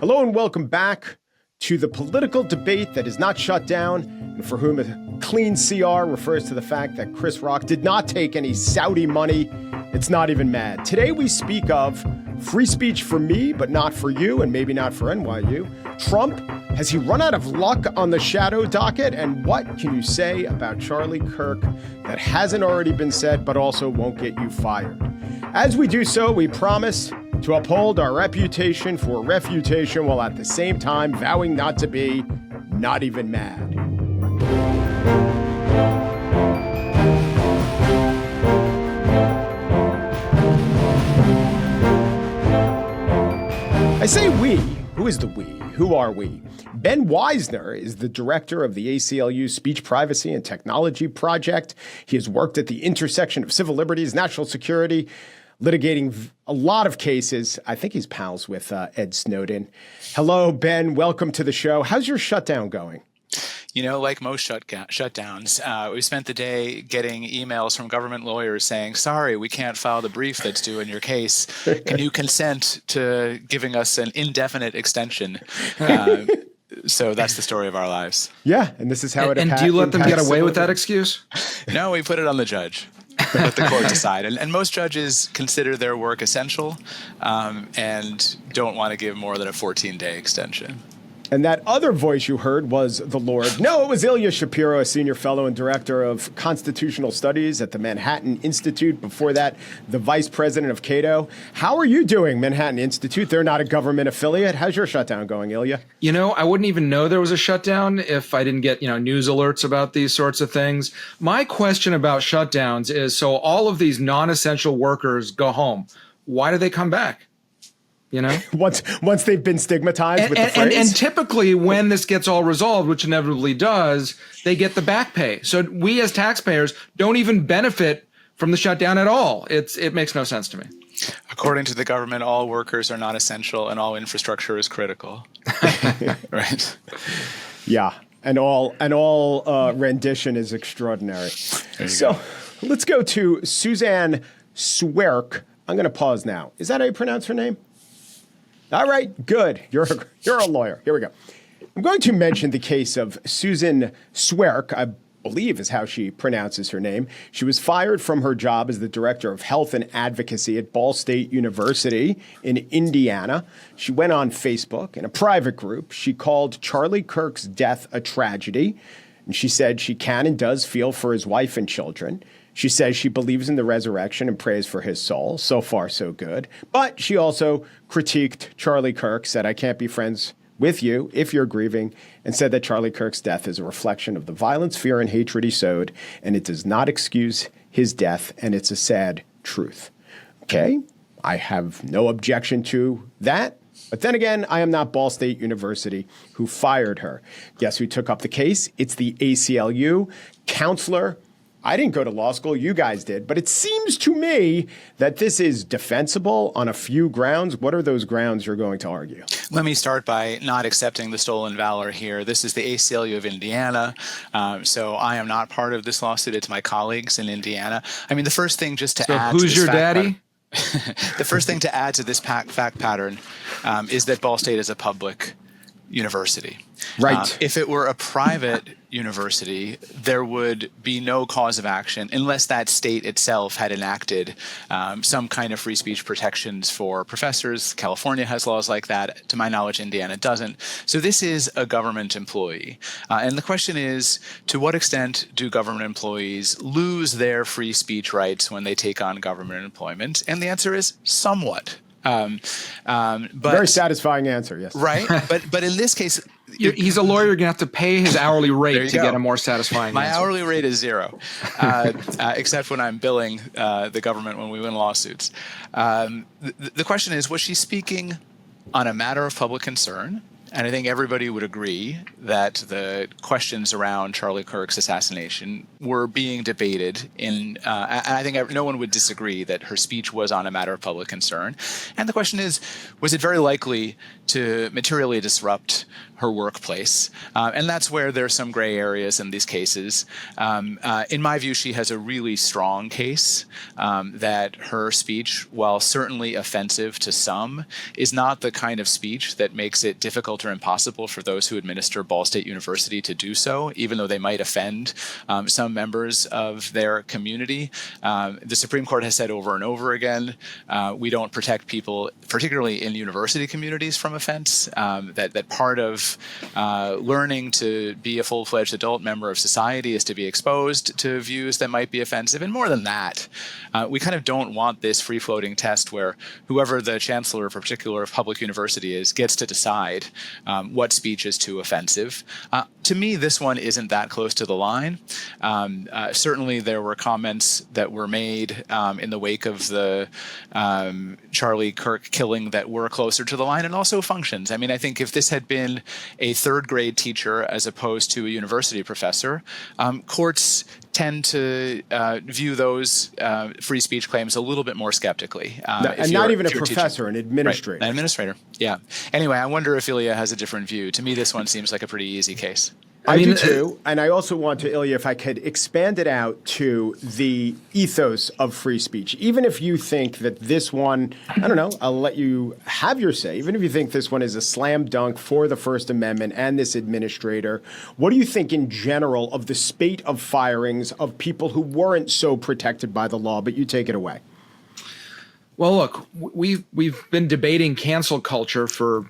Hello and welcome back to the political debate that is not shut down and for whom a clean CR refers to the fact that Chris Rock did not take any Saudi money. It's not even mad. Today we speak of free speech for me, but not for you, and maybe not for NYU. Trump, has he run out of luck on the shadow docket? And what can you say about Charlie Kirk that hasn't already been said, but also won't get you fired? As we do so, we promise to uphold our reputation for refutation while at the same time vowing not to be not even mad. I say we. Who is the we? Who are we? Ben Wizner is the director of the ACLU Speech Privacy and Technology Project. He has worked at the intersection of civil liberties, national security, litigating a lot of cases. I think he's pals with Ed Snowden. Hello, Ben. Welcome to the show. How's your shutdown going? You know, like most shutdowns, we spent the day getting emails from government lawyers saying, sorry, we can't file the brief that's due in your case. Can you consent to giving us an indefinite extension? So that's the story of our lives. Yeah, and this is how And do you let them get away with that excuse? No, we put it on the judge. Let the court decide. And most judges consider their work essential and don't want to give more than a 14-day extension. And that other voice you heard was the Lord. No, it was Ilya Shapiro, a senior fellow and director of constitutional studies at the Manhattan Institute. Before that, the vice president of Cato. How are you doing, Manhattan Institute? They're not a government affiliate. How's your shutdown going, Ilya? You know, I wouldn't even know there was a shutdown if I didn't get, news alerts about these sorts of things. My question about shutdowns is, so all of these non-essential workers go home. Why do they come back? Once they've been stigmatized with the phrase? And typically when this gets all resolved, which inevitably does, they get the back pay. So we as taxpayers don't even benefit from the shutdown at all. It makes no sense to me. According to the government, all workers are not essential and all infrastructure is critical. Right. Yeah. And all rendition is extraordinary. So let's go to Suzanne Swerk. I'm going to pause now. Is that how you pronounce her name? All right, good. You're a lawyer. Here we go. I'm going to mention the case of Susan Swerk, I believe is how she pronounces her name. She was fired from her job as the director of health and advocacy at Ball State University in Indiana. She went on Facebook in a private group. She called Charlie Kirk's death a tragedy, and she said she can and does feel for his wife and children. She says she believes in the resurrection and prays for his soul. So far, so good. But she also critiqued Charlie Kirk, said, I can't be friends with you if you're grieving, and said that Charlie Kirk's death is a reflection of the violence, fear, and hatred he sowed, and it does not excuse his death, and it's a sad truth. Okay, I have no objection to that. But then again, I am not Ball State University who fired her. Guess who took up the case? It's the ACLU counselor. I didn't go to law school. You guys did. But it seems to me that this is defensible on a few grounds. What are those grounds you're going to argue? Let me start by not accepting the stolen valor here. This is the ACLU of Indiana. So I am not part of this lawsuit. It's my colleagues in Indiana. I mean, the first thing just to add. Who's your daddy? The first thing to add to this fact pattern is that Ball State is a public university. Right. If it were a private university, there would be no cause of action unless that state itself had enacted some kind of free speech protections for professors. California has laws like that. To my knowledge, Indiana doesn't. So this is a government employee. And the question is, to what extent do government employees lose their free speech rights when they take on government employment? And the answer is somewhat. But very satisfying answer, yes. Right. But in this case, he's a lawyer. You're going to have to pay his hourly rate to get a more satisfying My answer. hourly rate is zero, except when I'm billing the government when we win lawsuits. The question is, was she speaking on a matter of public concern? and I think everybody would agree that the questions around Charlie Kirk's assassination were being debated and I think no one would disagree that her speech was on a matter of public concern. And the question is, was it very likely to materially disrupt her workplace? And that's where there's some gray areas in these cases. In my view, she has a really strong case that her speech, while certainly offensive to some, is not the kind of speech that makes it difficult or impossible for those who administer Ball State University to do so, even though they might offend some members of their community. The Supreme Court has said over and over again, we don't protect people, particularly in university communities, from offense, that part of learning to be a full-fledged adult member of society is to be exposed to views that might be offensive. And more than that, we kind of don't want this free-floating test where whoever the chancellor of a particular public university is gets to decide what speech is too offensive. To me, this one isn't that close to the line. Certainly, there were comments that were made in the wake of the Charlie Kirk killing that were closer to the line, and also functions. I mean, I think if this had been a third grade teacher as opposed to a university professor, courts tend to view those free speech claims a little bit more skeptically. And not even a professor, an administrator. Right, an administrator, yeah. Anyway, I wonder if Ilya has a different view. To me, this one seems like a pretty easy case. I do too, and I also want to, Ilya, if I could expand it out to the ethos of free speech. Even if you think that this one, I don't know, I'll let you have your say. Even if you think this one is a slam dunk for the First Amendment and this administrator, what do you think in general of the spate of firings of people who weren't so protected by the law? But you take it away. Well, look, we've been debating cancel culture for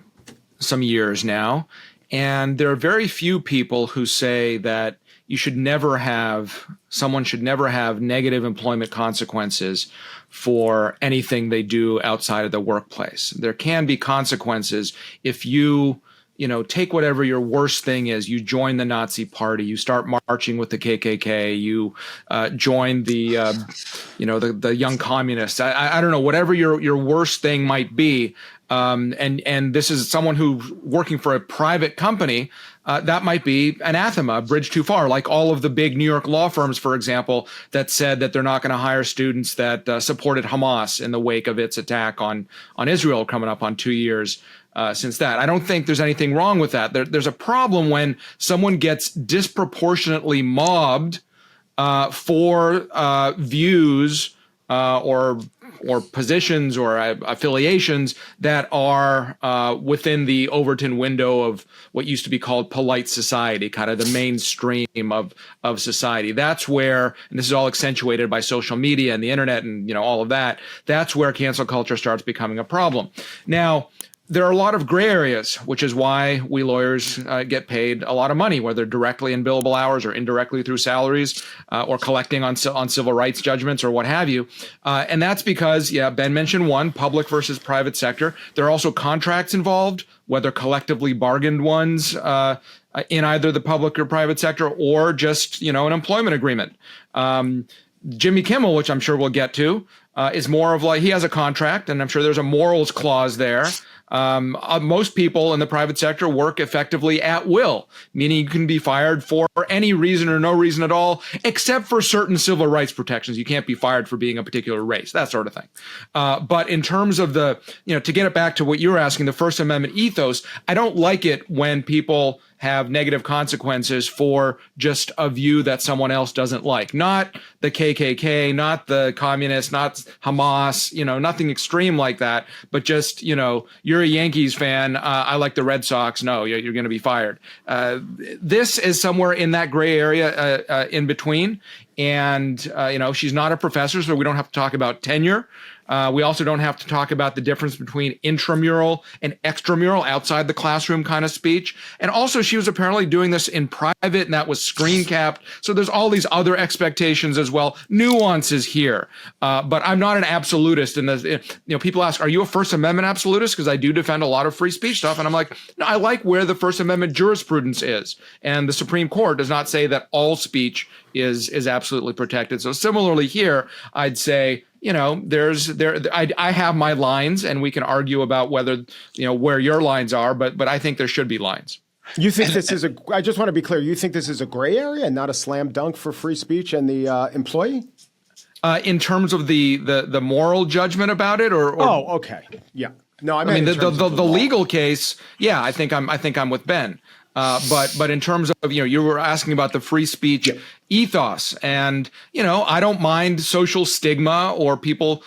some years now. And there are very few people who say that someone should never have negative employment consequences for anything they do outside of the workplace. There can be consequences if you take whatever your worst thing is. You join the Nazi Party, you start marching with the KKK, you join the Young Communists. I don't know, whatever your worst thing might be. And this is someone who's working for a private company, that might be anathema, a bridge too far, like all of the big New York law firms, for example, that said that they're not going to hire students that supported Hamas in the wake of its attack on Israel coming up on 2 years since that. I don't think there's anything wrong with that. There's a problem when someone gets disproportionately mobbed for views or positions or affiliations that are within the Overton window of what used to be called polite society, kind of the mainstream of society. That's where, and this is all accentuated by social media and the internet and all of that, that's where cancel culture starts becoming a problem. Now, there are a lot of gray areas, which is why we lawyers get paid a lot of money, whether directly in billable hours or indirectly through salaries or collecting on civil rights judgments or what have you. And that's because, Ben mentioned one, public versus private sector. There are also contracts involved, whether collectively bargained ones in either the public or private sector or just, an employment agreement. Jimmy Kimmel, which I'm sure we'll get to, is more of like he has a contract, and I'm sure there's a morals clause there. Most people in the private sector work effectively at will, meaning you can be fired for any reason or no reason at all, except for certain civil rights protections. You can't be fired for being a particular race, that sort of thing. But in terms of to get it back to what you were asking, the First Amendment ethos, I don't like it when people have negative consequences for just a view that someone else doesn't like. Not the KKK, not the communists, not Hamas, nothing extreme like that, but just, you're a Yankees fan, I like the Red Sox, no, you're going to be fired. This is somewhere in that gray area in between. And, she's not a professor, so we don't have to talk about tenure. We also don't have to talk about the difference between intramural and extramural, outside the classroom kind of speech. And also, she was apparently doing this in private, and that was screen capped. So there's all these other expectations as well, nuances here. But I'm not an absolutist. And people ask, are you a First Amendment absolutist? Because I do defend a lot of free speech stuff. And I'm like, no, I like where the First Amendment jurisprudence is. And the Supreme Court does not say that all speech is absolutely protected. So similarly here, I'd say I have my lines, and we can argue about whether, where your lines are, but I think there should be lines. You think this is I just want to be clear, you think this is a gray area and not a slam dunk for free speech and the employee? In terms of the moral judgment about it, or oh, okay, yeah, no, I mean the legal case, yeah, I think I'm with Ben, but in terms of you were asking about the free speech ethos, and I don't mind social stigma or people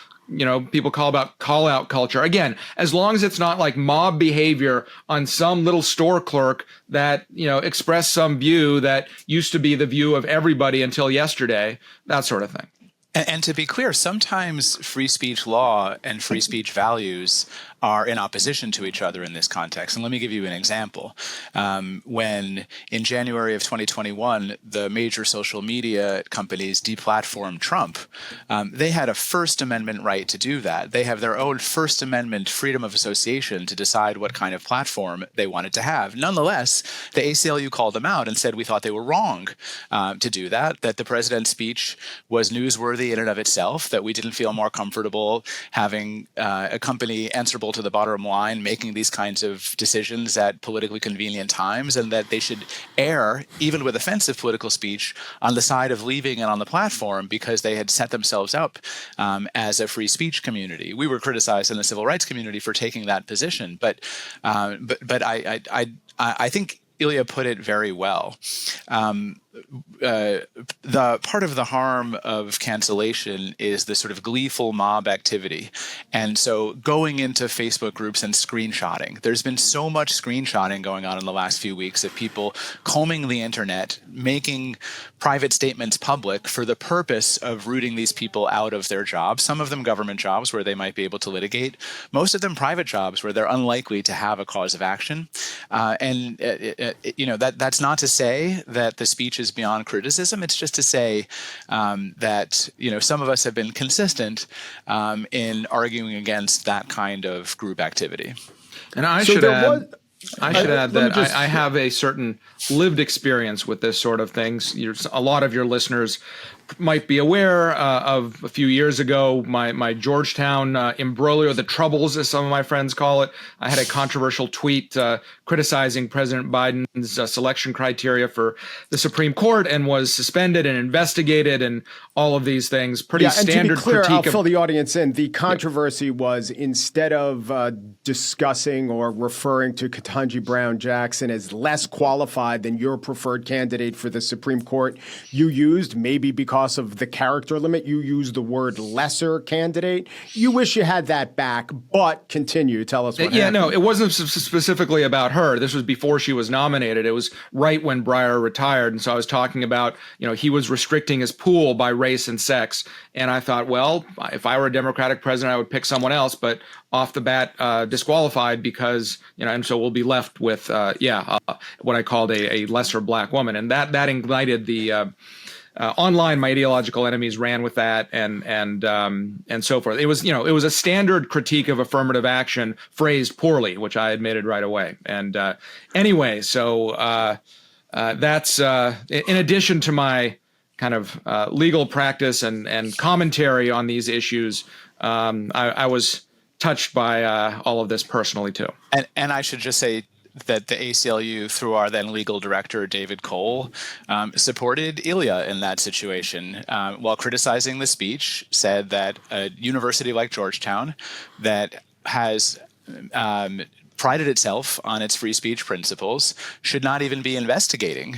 call out culture. Again, as long as it's not like mob behavior on some little store clerk that, expressed some view that used to be the view of everybody until yesterday, that sort of thing. And to be clear, sometimes free speech law and free speech values are in opposition to each other in this context. And let me give you an example. When in January of 2021, the major social media companies deplatformed Trump, they had a First Amendment right to do that. They have their own First Amendment freedom of association to decide what kind of platform they wanted to have. Nonetheless, the ACLU called them out and said we thought they were wrong to do that the president's speech was newsworthy in and of itself, that we didn't feel more comfortable having a company answerable to the bottom line making these kinds of decisions at politically convenient times, and that they should err, even with offensive political speech, on the side of leaving it on the platform because they had set themselves up as a free speech community. We were criticized in the civil rights community for taking that position, but I think Ilya put it very well. The part of the harm of cancellation is the sort of gleeful mob activity. And so going into Facebook groups and screenshotting, there's been so much screenshotting going on in the last few weeks of people combing the internet, making private statements public for the purpose of rooting these people out of their jobs, some of them government jobs where they might be able to litigate, most of them private jobs where they're unlikely to have a cause of action. That's not to say that the speech is beyond criticism. It's just to say that some of us have been consistent in arguing against that kind of group activity. And I should add that I have a certain lived experience with this sort of things. A lot of your listeners might be aware of a few years ago, my Georgetown imbroglio, the troubles, as some of my friends call it. I had a controversial tweet criticizing President Biden's selection criteria for the Supreme Court and was suspended and investigated and all of these things. Pretty standard and to be clear, critique. I'll fill the audience in. The controversy was instead of discussing or referring to Ketanji Brown Jackson as less qualified than your preferred candidate for the Supreme Court, you used, maybe because of the character limit, you used the word lesser candidate. You wish you had that back, but continue. Tell us what happened. No, it wasn't specifically about her. This was before she was nominated. It was right when Breyer retired. And so I was talking about, he was restricting his pool by race and sex. And I thought, well, if I were a Democratic president, I would pick someone else, but off the bat disqualified because, and so we'll be left with, what I called a lesser black woman. And that ignited the online, my ideological enemies ran with that and so forth. It was, it was a standard critique of affirmative action phrased poorly, which I admitted right away. And anyway, so that's in addition to my kind of legal practice and commentary on these issues. I was touched by all of this personally too. And I should just say that the ACLU, through our then legal director, David Cole, supported Ilia in that situation, while criticizing the speech, said that a university like Georgetown that has prided itself on its free speech principles should not even be investigating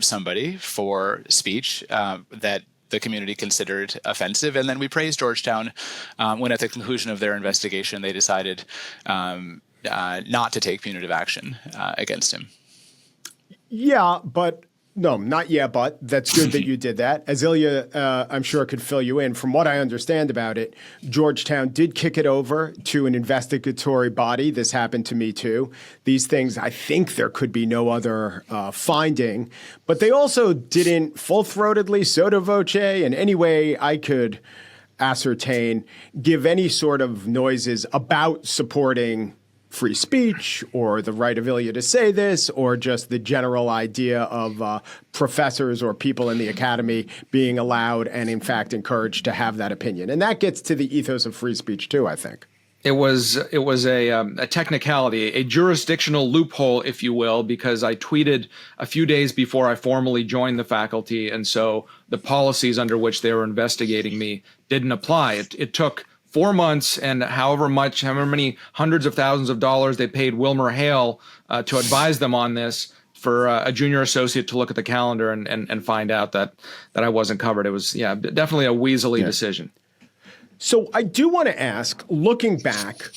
somebody for speech that the community considered offensive. And then we praised Georgetown when at the conclusion of their investigation, they decided not to take punitive action against him. Yeah, but no, not yet, but that's good that you did that. As Ilya, I'm sure, could fill you in. From what I understand about it, Georgetown did kick it over to an investigatory body. This happened to me too. These things, I think there could be no other finding, but they also didn't full-throatedly, sotto voce, in any way I could ascertain, give any sort of noises about supporting free speech or the right of Ilya to say this or just the general idea of professors or people in the academy being allowed and, in fact, encouraged to have that opinion. And that gets to the ethos of free speech, too, I think. It was a technicality, a jurisdictional loophole, if you will, because I tweeted a few days before I formally joined the faculty, and so the policies under which they were investigating me didn't apply. It took 4 months and however many hundreds of thousands of dollars they paid Wilmer Hale to advise them on this for a junior associate to look at the calendar and find out that I wasn't covered. It was, definitely a weaselly decision. So I do want to ask, looking back,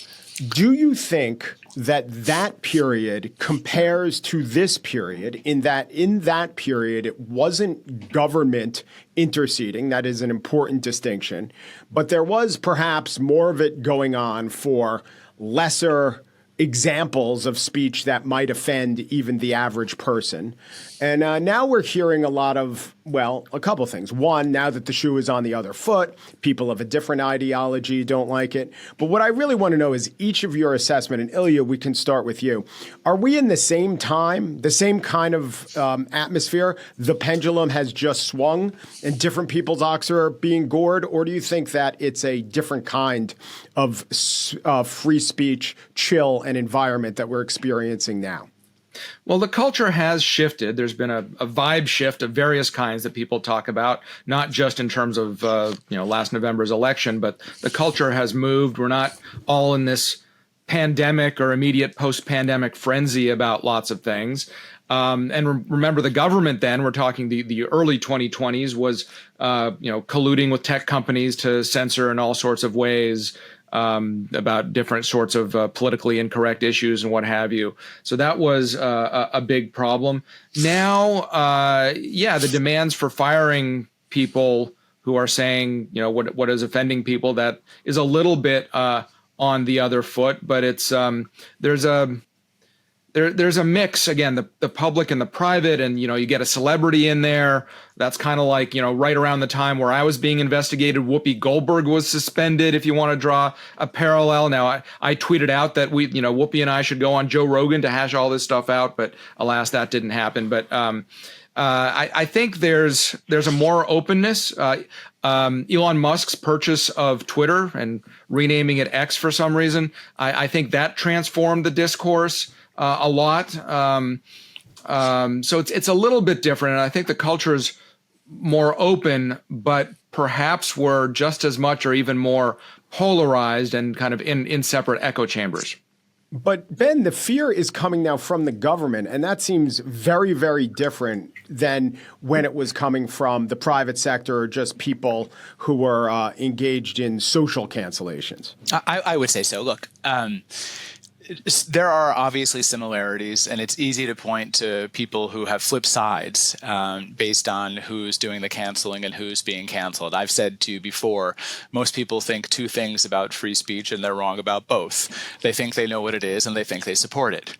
do you think that period compares to this period in that period it wasn't government interceding? That is an important distinction. But there was perhaps more of it going on for lesser examples of speech that might offend even the average person. And now we're hearing a lot of, well, a couple things. One, now that the shoe is on the other foot, people of a different ideology don't like it. But what I really want to know is each of your assessment, and Ilya, we can start with you. Are we in the same time, the same kind of atmosphere? The pendulum has just swung and different people's ox are being gored? Or do you think that it's a different kind of free speech, chill, and environment that we're experiencing now? Well, the culture has shifted. There's been a vibe shift of various kinds that people talk about, not just in terms of last November's election, but the culture has moved. We're not all in this pandemic or immediate post-pandemic frenzy about lots of things. And remember, the government then, we're talking the early 2020s, was colluding with tech companies to censor in all sorts of ways. About different sorts of politically incorrect issues and what have you. So that was a big problem. Now, the demands for firing people who are saying, what is offending people, that is a little bit on the other foot, but it's there's a mix, again, the public and the private, and, you get a celebrity in there. That's kind of like, right around the time where I was being investigated, Whoopi Goldberg was suspended, if you want to draw a parallel. Now, I tweeted out that Whoopi and I should go on Joe Rogan to hash all this stuff out, but alas, that didn't happen. But I think there's a more openness. Elon Musk's purchase of Twitter and renaming it X for some reason, I think that transformed the discourse a lot. So it's a little bit different. And I think the culture is more open, but perhaps we're just as much or even more polarized and kind of in separate echo chambers. But Ben, the fear is coming now from the government, and that seems very, very different than when it was coming from the private sector or just people who were engaged in social cancellations. I would say so. Look, there are obviously similarities, and it's easy to point to people who have flip sides based on who's doing the canceling and who's being canceled. I've said to you before, most people think two things about free speech, and they're wrong about both. They think they know what it is, and they think they support it.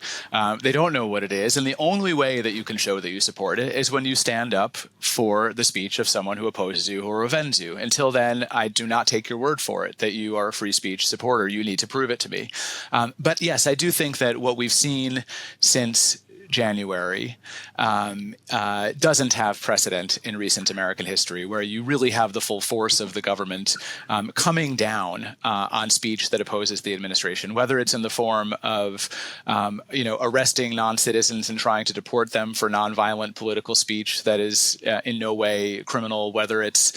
They don't know what it is, and the only way that you can show that you support it is when you stand up for the speech of someone who opposes you or offends you. Until then, I do not take your word for it that you are a free speech supporter. You need to prove it to me. But yes, I do think that what we've seen since January doesn't have precedent in recent American history, where you really have the full force of the government coming down on speech that opposes the administration, whether it's in the form of arresting non-citizens and trying to deport them for nonviolent political speech that is in no way criminal, whether it's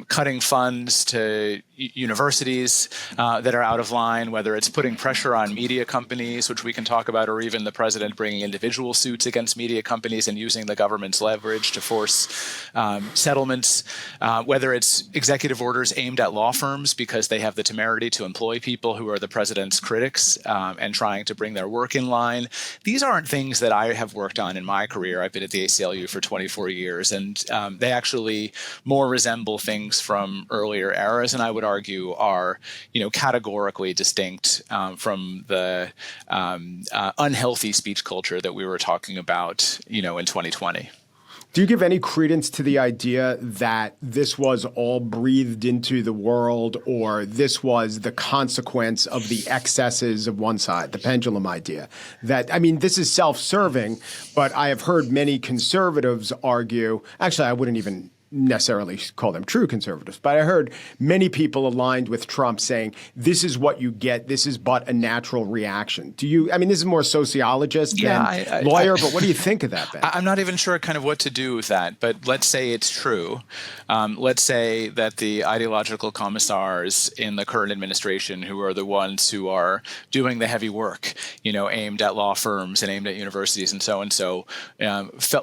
cutting funds to universities that are out of line, whether it's putting pressure on media companies, which we can talk about, or even the president bringing individual suits against media companies and using the government's leverage to force settlements, whether it's executive orders aimed at law firms because they have the temerity to employ people who are the president's critics and trying to bring their work in line. These aren't things that I have worked on in my career. I've been at the ACLU for 24 years, and they actually more resemble things from earlier eras, and I would argue are, categorically distinct from the unhealthy speech culture that we were talking about, in 2020. Do you give any credence to the idea that this was all breathed into the world, or this was the consequence of the excesses of one side, the pendulum idea? This is self-serving, but I have heard many conservatives argue, actually, I wouldn't even necessarily call them true conservatives, but I heard many people aligned with Trump saying, this is what you get. This is but a natural reaction. This is more sociologist than lawyer, but what do you think of that, Ben? I'm not even sure kind of what to do with that, but let's say it's true. Let's say that the ideological commissars in the current administration, who are the ones who are doing the heavy work, aimed at law firms and aimed at universities and so,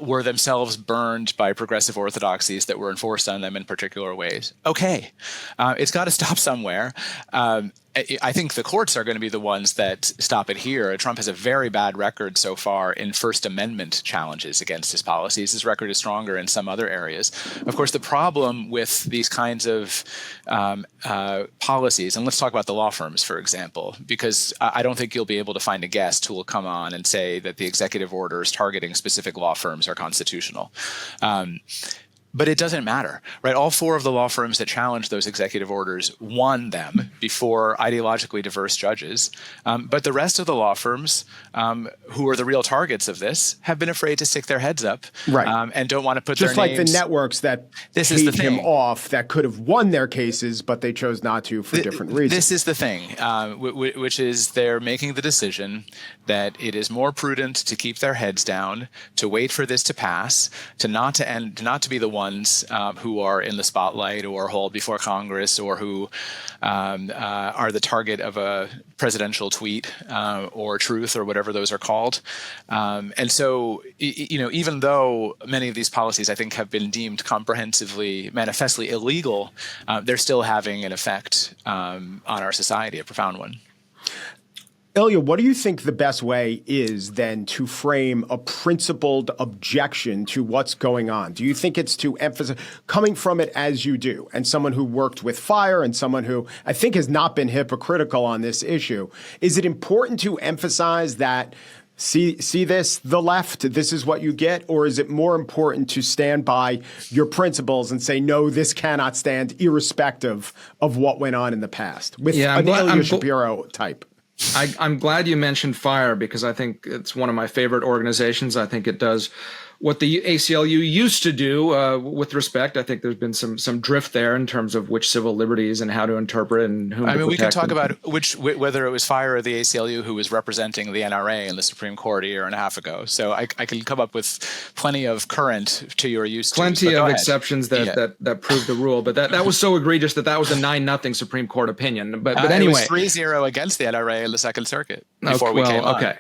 were themselves burned by progressive orthodoxies that were enforced on them in particular ways. Okay, it's got to stop somewhere. I think the courts are going to be the ones that stop it here. Trump has a very bad record so far in First Amendment challenges against his policies. His record is stronger in some other areas. Of course, the problem with these kinds of policies, and let's talk about the law firms, for example, because I don't think you'll be able to find a guest who will come on and say that the executive orders targeting specific law firms are constitutional. But it doesn't matter, right? All four of the law firms that challenged those executive orders won them before ideologically diverse judges. But the rest of the law firms, who are the real targets of this, have been afraid to stick their heads up, and don't want to put just their names. Just like the networks that paid him off, that could have won their cases, but they chose not to for different reasons. This is the thing, which is they're making the decision that it is more prudent to keep their heads down, to wait for this to pass, not to be the ones who are in the spotlight or hauled before Congress, or who are the target of a presidential tweet or truth or whatever those are called. And so, even though many of these policies, I think, have been deemed comprehensively, manifestly illegal, they're still having an effect on our society, a profound one. Ilya, what do you think the best way is then to frame a principled objection to what's going on? Do you think it's to emphasize, coming from it as you do, and someone who worked with fire and someone who I think has not been hypocritical on this issue, is it important to emphasize that, see this, the left, this is what you get? Or is it more important to stand by your principles and say, no, this cannot stand, irrespective of what went on in the past, with an Ilya Shapiro type? I'm glad you mentioned FIRE, because I think it's one of my favorite organizations. I think it does what the ACLU used to do with respect. I think there's been some drift there in terms of which civil liberties and how to interpret and whom to protect. We could talk about whether it was FIRE or the ACLU who was representing the NRA in the Supreme Court a year and a half ago. So I can come up with plenty of current to your use. Plenty of exceptions that prove the rule. But that was so egregious that was a 9-0 Supreme Court opinion. But anyway. It was 3-0 against the NRA in the Second Circuit before we came on. Okay.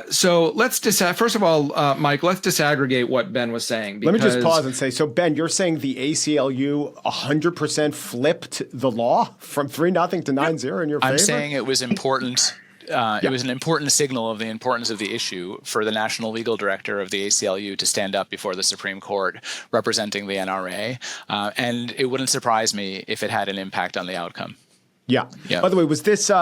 So let's first of all, Mike, let's disaggregate what Ben was saying. Let me just pause and say, so Ben, you're saying the ACLU 100% flipped the law from 3-0 to 9-0 in your favor? I'm saying it was important. It was an important signal of the importance of the issue for the national legal director of the ACLU to stand up before the Supreme Court representing the NRA. And it wouldn't surprise me if it had an impact on the outcome. Yeah. By the way, was this the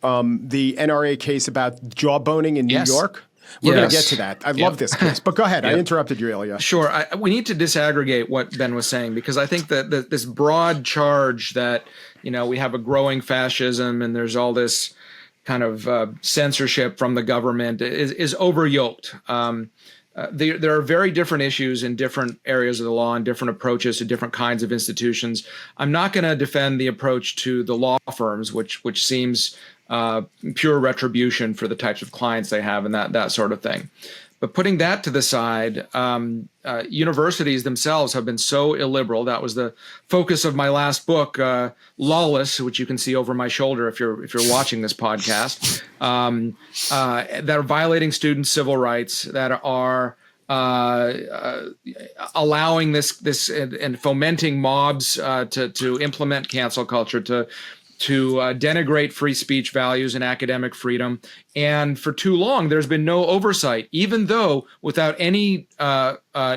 NRA case about jawboning in New York? We're going to get to that. I love this case. But go ahead. I interrupted you, Ilya. Sure. We need to disaggregate what Ben was saying, because I think that this broad charge that, we have a growing fascism and there's all this kind of censorship from the government is overyoked. There are very different issues in different areas of the law and different approaches to different kinds of institutions. I'm not going to defend the approach to the law firms, which seems pure retribution for the types of clients they have and that sort of thing. But putting that to the side, universities themselves have been so illiberal. That was the focus of my last book, Lawless, which you can see over my shoulder if you're watching this podcast, that are violating students' civil rights, that are allowing this and fomenting mobs to implement cancel culture, to denigrate free speech values and academic freedom. And for too long, there's been no oversight, even though without any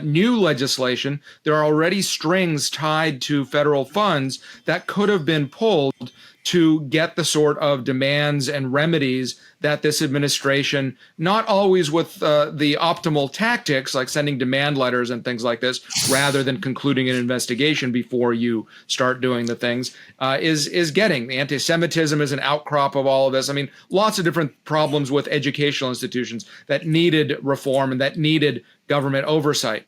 new legislation, there are already strings tied to federal funds that could have been pulled to get the sort of demands and remedies that this administration, not always with the optimal tactics like sending demand letters and things like this, rather than concluding an investigation before you start doing the things, is getting. The anti-Semitism is an outcrop of all of this. I mean, lots of different problems with educational institutions that needed reform and that needed government oversight.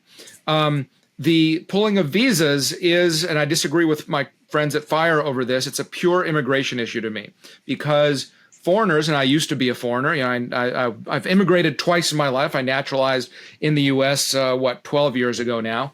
The pulling of visas is, and I disagree with my friends at FIRE over this, it's a pure immigration issue to me, because foreigners, and I used to be a foreigner, I've immigrated twice in my life. I naturalized in the U.S., 12 years ago now.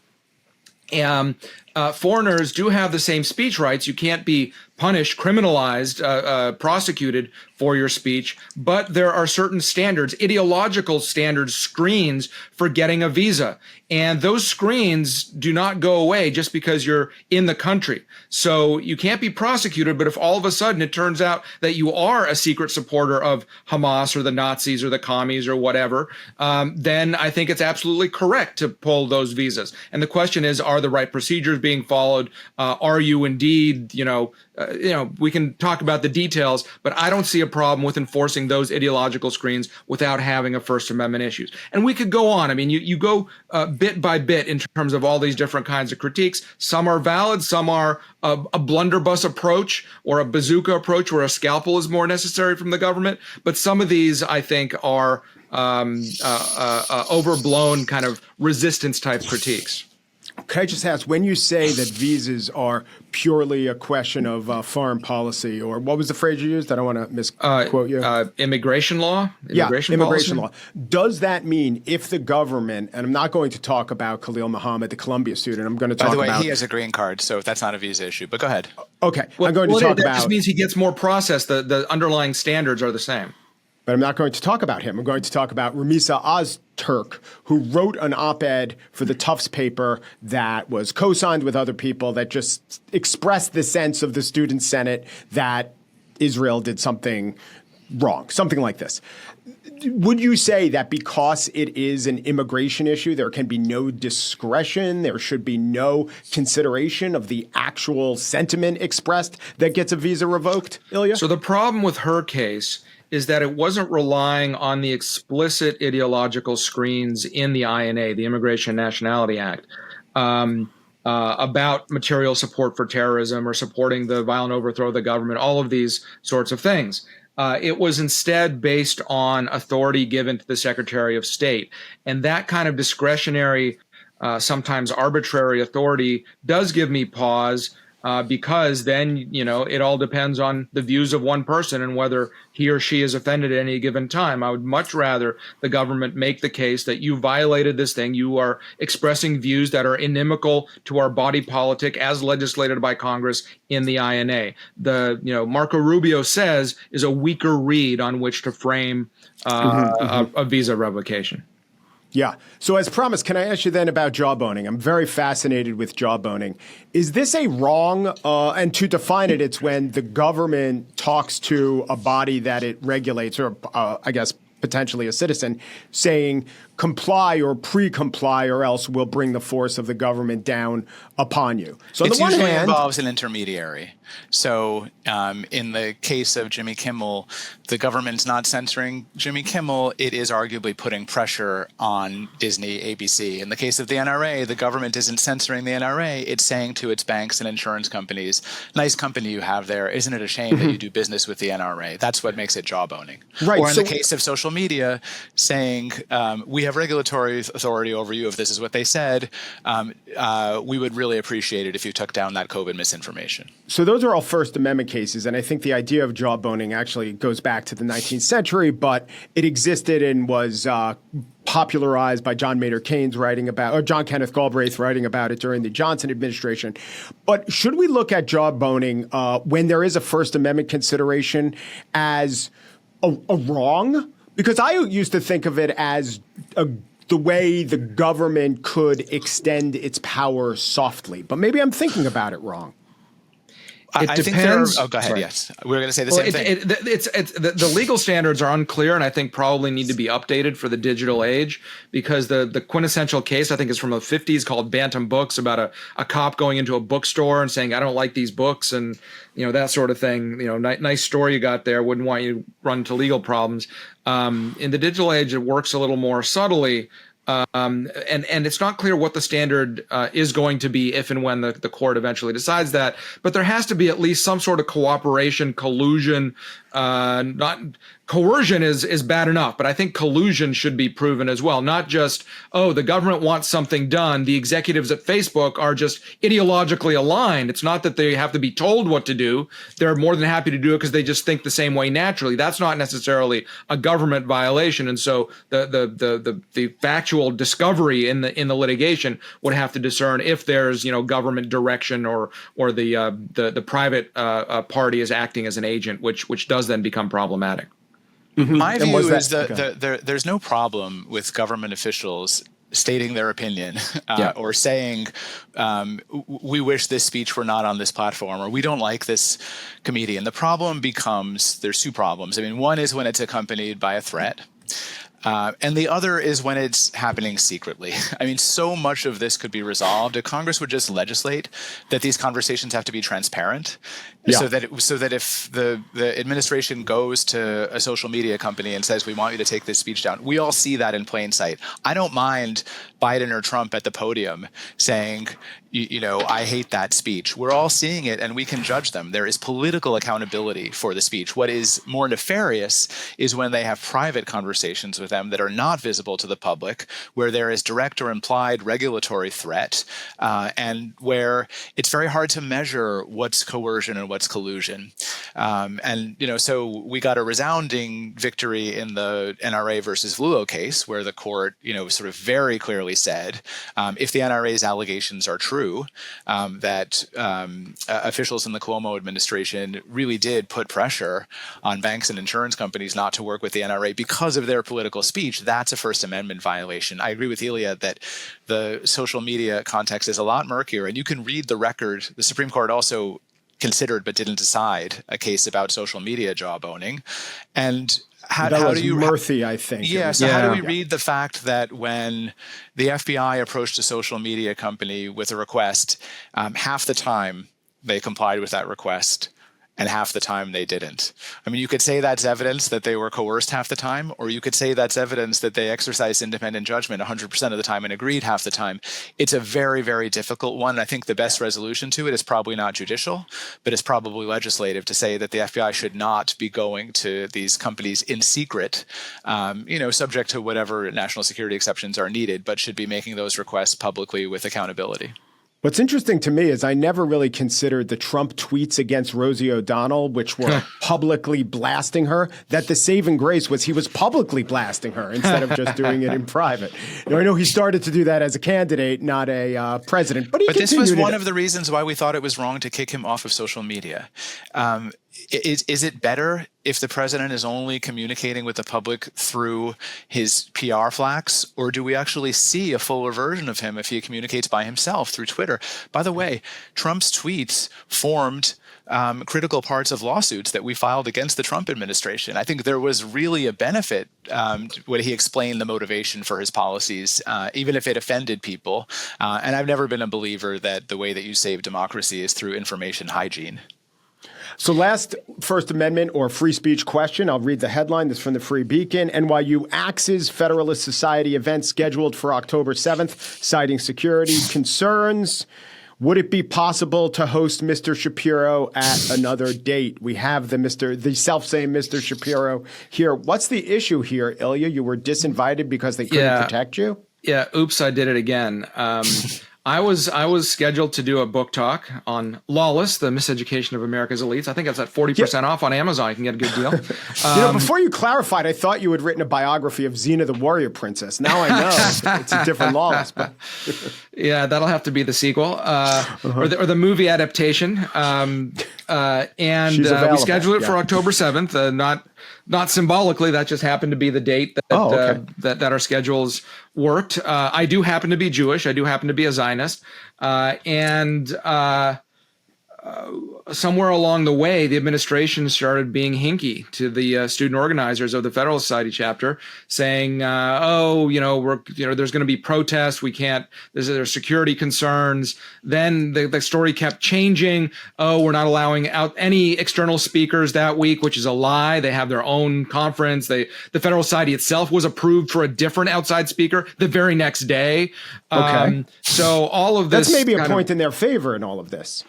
Foreigners do have the same speech rights. You can't be punished, criminalized, prosecuted for your speech, but there are certain standards, ideological standards, screens for getting a visa. And those screens do not go away just because you're in the country. So you can't be prosecuted, but if all of a sudden it turns out that you are a secret supporter of Hamas or the Nazis or the commies or whatever, then I think it's absolutely correct to pull those visas. And the question is, are the right procedures being followed? Are you indeed, we can talk about the details, but I don't see a problem with enforcing those ideological screens without having a First Amendment issues. And we could go on. I mean, you go bit by bit in terms of all these different kinds of critiques. Some are valid, some are a blunderbuss approach or a bazooka approach where a scalpel is more necessary from the government. But some of these, I think, are overblown kind of resistance type critiques. Could I just ask, when you say that visas are purely a question of foreign policy, or what was the phrase you used? I don't want to misquote you. Immigration law? Immigration law. Does that mean if the government, and I'm not going to talk about Khalil Muhammad, the Columbia student, I'm going to talk about... By the way, he has a green card, so that's not a visa issue, but go ahead. Okay, I'm going to talk about... That just means he gets more processed. The underlying standards are the same. But I'm not going to talk about him. I'm going to talk about Ramisa Ozturk, who wrote an op-ed for the Tufts paper that was co-signed with other people that just expressed the sense of the Student Senate that Israel did something wrong, something like this. Would you say that because it is an immigration issue, there can be no discretion, there should be no consideration of the actual sentiment expressed that gets a visa revoked, Ilya? So the problem with her case is that it wasn't relying on the explicit ideological screens in the INA, the Immigration and Nationality Act, about material support for terrorism or supporting the violent overthrow of the government, all of these sorts of things. It was instead based on authority given to the Secretary of State. And that kind of discretionary, sometimes arbitrary authority does give me pause, because then, it all depends on the views of one person and whether he or she is offended at any given time. I would much rather the government make the case that you violated this thing. You are expressing views that are inimical to our body politic as legislated by Congress in the INA. Marco Rubio says is a weaker read on which to frame a visa revocation. Yeah. So as promised, can I ask you then about jawboning? I'm very fascinated with jawboning. Is this a wrong, and to define it, it's when the government talks to a body that it regulates, or I guess potentially a citizen, saying comply or pre-comply or else we'll bring the force of the government down upon you. So on it the one usually hand, involves an intermediary. So in the case of Jimmy Kimmel, the government's not censoring Jimmy Kimmel. It is arguably putting pressure on Disney, ABC. In the case of the NRA, the government isn't censoring the NRA. It's saying to its banks and insurance companies, nice company you have there. Isn't it a shame that you do business with the NRA? That's what makes it jawboning. Right. Or in the case of social media, saying we have regulatory authority over you. If this is what they said, we would really appreciate it if you took down that COVID misinformation. So those are all First Amendment cases, and I think the idea of jawboning actually goes back to the 19th century, but it existed and was popularized by John Maynard Keynes or John Kenneth Galbraith writing about it during the Johnson administration. But should we look at jawboning when there is a First Amendment consideration as a wrong? Because I used to think of it as the way the government could extend its power softly, but maybe I'm thinking about it wrong. I think depends. go ahead. Sorry. Yes, we're going to say the same thing. The legal standards are unclear, and I think probably need to be updated for the digital age, because the quintessential case, I think, is from the 50s called Bantam Books, about a cop going into a bookstore and saying, "I don't like these books," and that sort of thing. Nice story you got there. Wouldn't want you to run into legal problems. In the digital age, it works a little more subtly. And it's not clear what the standard is going to be if and when the court eventually decides that. But there has to be at least some sort of cooperation, collusion. Not coercion is bad enough, but I think collusion should be proven as well. Not just, the government wants something done. The executives at Facebook are just ideologically aligned. It's not that they have to be told what to do. They're more than happy to do it because they just think the same way naturally. That's not necessarily a government violation. And so the factual discovery in the litigation would have to discern if there's government direction or the private party is acting as an agent, which does then become problematic. Mm-hmm. My view is that there's no problem with government officials stating their opinion or saying, we wish this speech were not on this platform, or we don't like this comedian. The problem becomes, there's two problems. I mean, one is when it's accompanied by a threat. And the other is when it's happening secretly. I mean, so much of this could be resolved if Congress would just legislate that these conversations have to be transparent, so that if the administration goes to a social media company and says, "We want you to take this speech down," we all see that in plain sight. I don't mind Biden or Trump at the podium saying, "I hate that speech." We're all seeing it, and we can judge them. There is political accountability for the speech. What is more nefarious is when they have private conversations with them that are not visible to the public, where there is direct or implied regulatory threat, and where it's very hard to measure what's coercion and what's collusion. So we got a resounding victory in the NRA versus Lulo case, where the court, sort of very clearly said, if the NRA's allegations are true, that officials in the Cuomo administration really did put pressure on banks and insurance companies not to work with the NRA because of their political speech, that's a First Amendment violation. I agree with Ilia that the social media context is a lot murkier, and you can read the record. The Supreme Court also considered but didn't decide a case about social media jawboning. And how do you Murthy, I think. Yeah. So how do we read the fact that when the FBI approached a social media company with a request, half the time they complied with that request, and half the time they didn't? I mean, you could say that's evidence that they were coerced half the time, or you could say that's evidence that they exercised independent judgment 100% of the time and agreed half the time. It's a very, very difficult one. I think the best resolution to it is probably not judicial, but it's probably legislative, to say that the FBI should not be going to these companies in secret, subject to whatever national security exceptions are needed, but should be making those requests publicly with accountability. What's interesting to me is I never really considered the Trump tweets against Rosie O'Donnell, which were publicly blasting her, that the saving grace was he was publicly blasting her instead of just doing it in private. Now, I know he started to do that as a candidate, not a president. But this was one of the reasons why we thought it was wrong to kick him off of social media. Is it better if the president is only communicating with the public through his PR flacks, or do we actually see a fuller version of him if he communicates by himself through Twitter? By the way, Trump's tweets formed critical parts of lawsuits that we filed against the Trump administration. I think there was really a benefit when he explained the motivation for his policies, even if it offended people. And I've never been a believer that the way that you save democracy is through information hygiene. So last First Amendment or free speech question. I'll read the headline. This is from the Free Beacon. NYU axes Federalist Society event scheduled for October 7th, citing security concerns. Would it be possible to host Mr. Shapiro at another date? We have the self-same Mr. Shapiro here. What's the issue here, Ilya? You were disinvited because they couldn't protect you? Yeah. Oops, I did it again. I was scheduled to do a book talk on Lawless, the Miseducation of America's Elites. I think that's at 40% off on Amazon. You can get a good deal. Before you clarified, I thought you had written a biography of Xena the Warrior Princess. Now I know it's a different Lawless. But yeah, that'll have to be the sequel or the movie adaptation. And we scheduled it for October 7th. Not symbolically, that just happened to be the date that our schedules worked. I do happen to be Jewish. I do happen to be a Zionist. somewhere along the way, the administration started being hinky to the student organizers of the Federalist Society chapter, saying, there's going to be protests. We can't. There's security concerns. Then the story kept changing. Oh, we're not allowing out any external speakers that week, which is a lie. They have their own conference. The Federalist Society itself was approved for a different outside speaker the very next day. Okay. So all of this, that's maybe a point in their favor in all of this.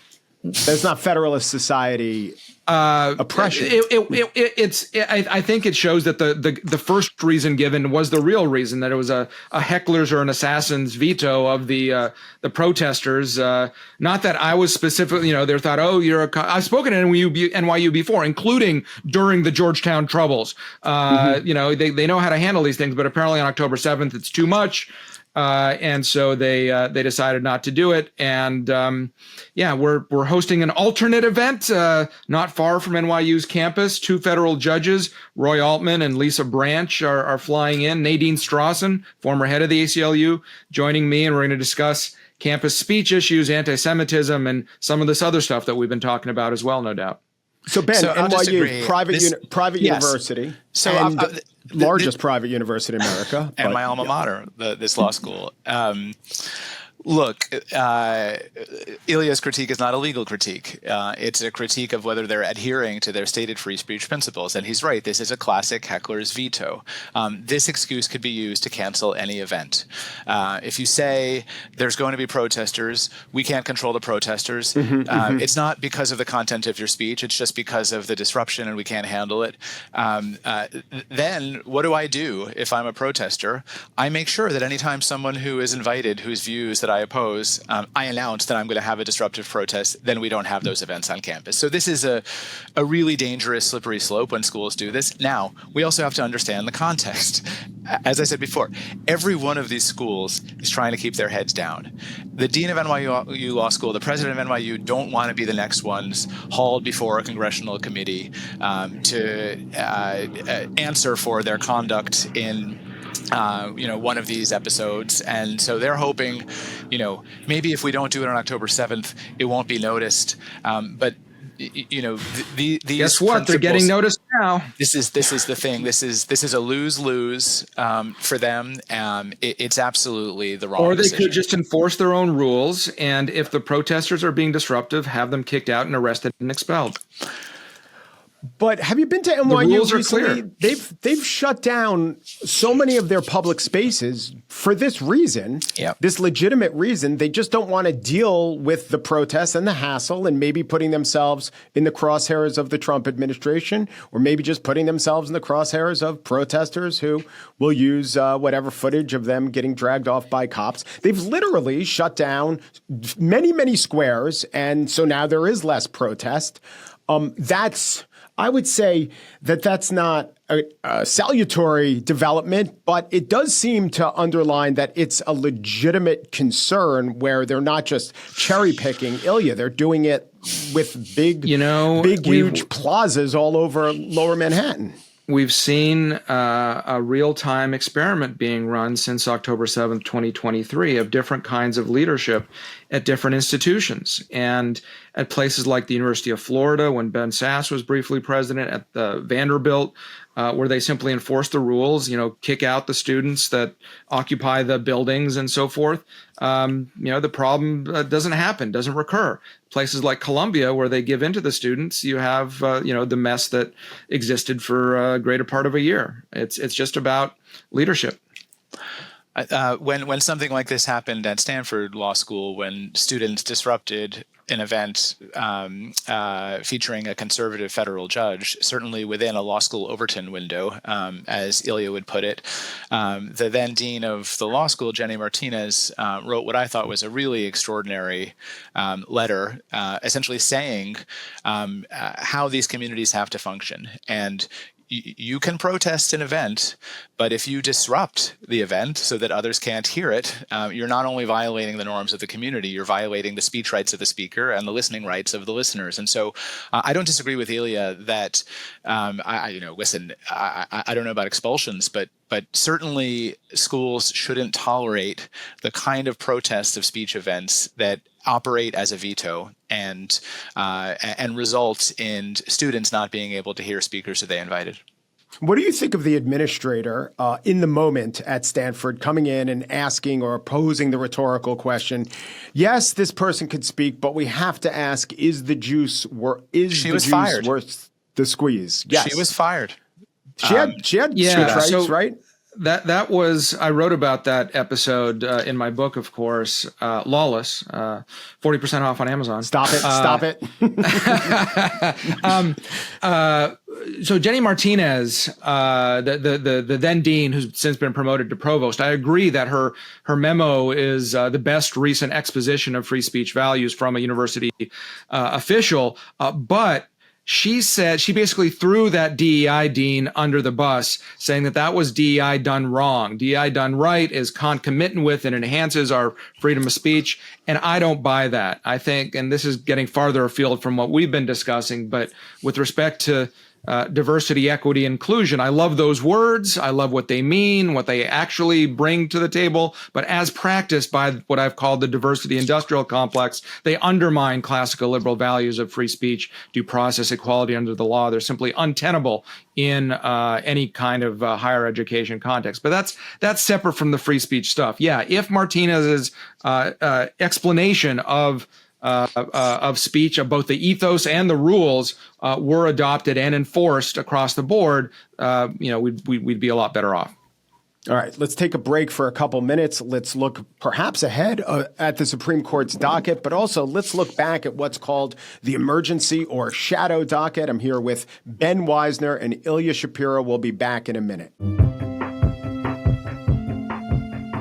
There's not Federalist Society oppression. I think it shows that the first reason given was the real reason, that it was a heckler's or an assassin's veto of the protesters. Not that I was specifically, they thought, oh, I've spoken at NYU before, including during the Georgetown troubles. They know how to handle these things, but apparently on October 7th, it's too much. And so they decided not to do it. And we're hosting an alternate event not far from NYU's campus. 2 federal judges, Roy Altman and Lisa Branch, are flying in. Nadine Strawson, former head of the ACLU, joining me, and we're going to discuss campus speech issues, anti-Semitism, and some of this other stuff that we've been talking about as well, no doubt. So Ben, NYU, private yes. university, so largest private university in America, and my alma mater, this law school. Look, Ilya's critique is not a legal critique. It's a critique of whether they're adhering to their stated free speech principles. And he's right. This is a classic Heckler's veto. This excuse could be used to cancel any event. If you say there's going to be protesters, we can't control the protesters. It's not because of the content of your speech. It's just because of the disruption and we can't handle it. Then what do I do if I'm a protester? I make sure that anytime someone who is invited, whose views that I oppose, I announce that I'm going to have a disruptive protest, then we don't have those events on campus. So this is a really dangerous, slippery slope when schools do this. Now, we also have to understand the context. As I said before, every one of these schools is trying to keep their heads down. The dean of NYU Law School, the president of NYU don't want to be the next ones hauled before a congressional committee to answer for their conduct in one of these episodes. And so they're hoping, maybe if we don't do it on October 7th, it won't be noticed. But guess what? They're getting noticed now. This is the thing. This is a lose-lose for them. It's absolutely the wrong decision. Could just enforce their own rules, and if the protesters are being disruptive, have them kicked out and arrested and expelled. But have you been to NYU the rules recently? Are clear. They've shut down so many of their public spaces for this reason, this legitimate reason. They just don't want to deal with the protests and the hassle and maybe putting themselves in the crosshairs of the Trump administration, or maybe just putting themselves in the crosshairs of protesters who will use whatever footage of them getting dragged off by cops. They've literally shut down many, many squares. And so now there is less protest. I would say that's not a salutary development, but it does seem to underline that it's a legitimate concern where they're not just cherry picking Ilya. They're doing it with big, huge plazas all over Lower Manhattan. We've seen a real-time experiment being run since October 7th, 2023, of different kinds of leadership at different institutions. And at places like the University of Florida, when Ben Sasse was briefly president, at the Vanderbilt, where they simply enforce the rules, kick out the students that occupy the buildings and so forth. The problem doesn't happen, doesn't recur. Places like Columbia, where they give in to the students, you have, the mess that existed for a greater part of a year. It's just about leadership. When something like this happened at Stanford Law School, when students disrupted an event featuring a conservative federal judge, certainly within a law school Overton window, as Ilya would put it, the then dean of the law school, Jenny Martinez, wrote what I thought was a really extraordinary letter, essentially saying how these communities have to function. And you can protest an event, but if you disrupt the event so that others can't hear it, you're not only violating the norms of the community, you're violating the speech rights of the speaker and the listening rights of the listeners. And so I don't disagree with Ilya that, I don't know about expulsions, but certainly schools shouldn't tolerate the kind of protests of speech events that operate as a veto and result in students not being able to hear speakers who they invited. What do you think of the administrator in the moment at Stanford coming in and asking or posing the rhetorical question? Yes, this person could speak, but we have to ask: is the juice worth the squeeze? Yes, she was fired. She had strikes, right? That was, I wrote about that episode in my book, of course, Lawless, 40% off on Amazon. Stop it. So Jenny Martinez, the then dean, who's since been promoted to provost, I agree that her memo is the best recent exposition of free speech values from a university official, but she said she basically threw that DEI dean under the bus, saying that was DEI done wrong. DEI done right is concomitant with and enhances our freedom of speech. And I don't buy that. I think, and this is getting farther afield from what we've been discussing, but with respect to diversity, equity, inclusion. I love those words. I love what they mean, what they actually bring to the table. But as practiced by what I've called the diversity industrial complex, they undermine classical liberal values of free speech, due process, equality under the law. They're simply untenable in any kind of higher education context. But that's separate from the free speech stuff. Yeah, if Martinez's explanation of speech, of both the ethos and the rules were adopted and enforced across the board, we'd be a lot better off. All right, let's take a break for a couple minutes. Let's look perhaps ahead at the Supreme Court's docket, but also let's look back at what's called the emergency or shadow docket. I'm here with Ben Wizner and Ilya Shapiro. We'll be back in a minute.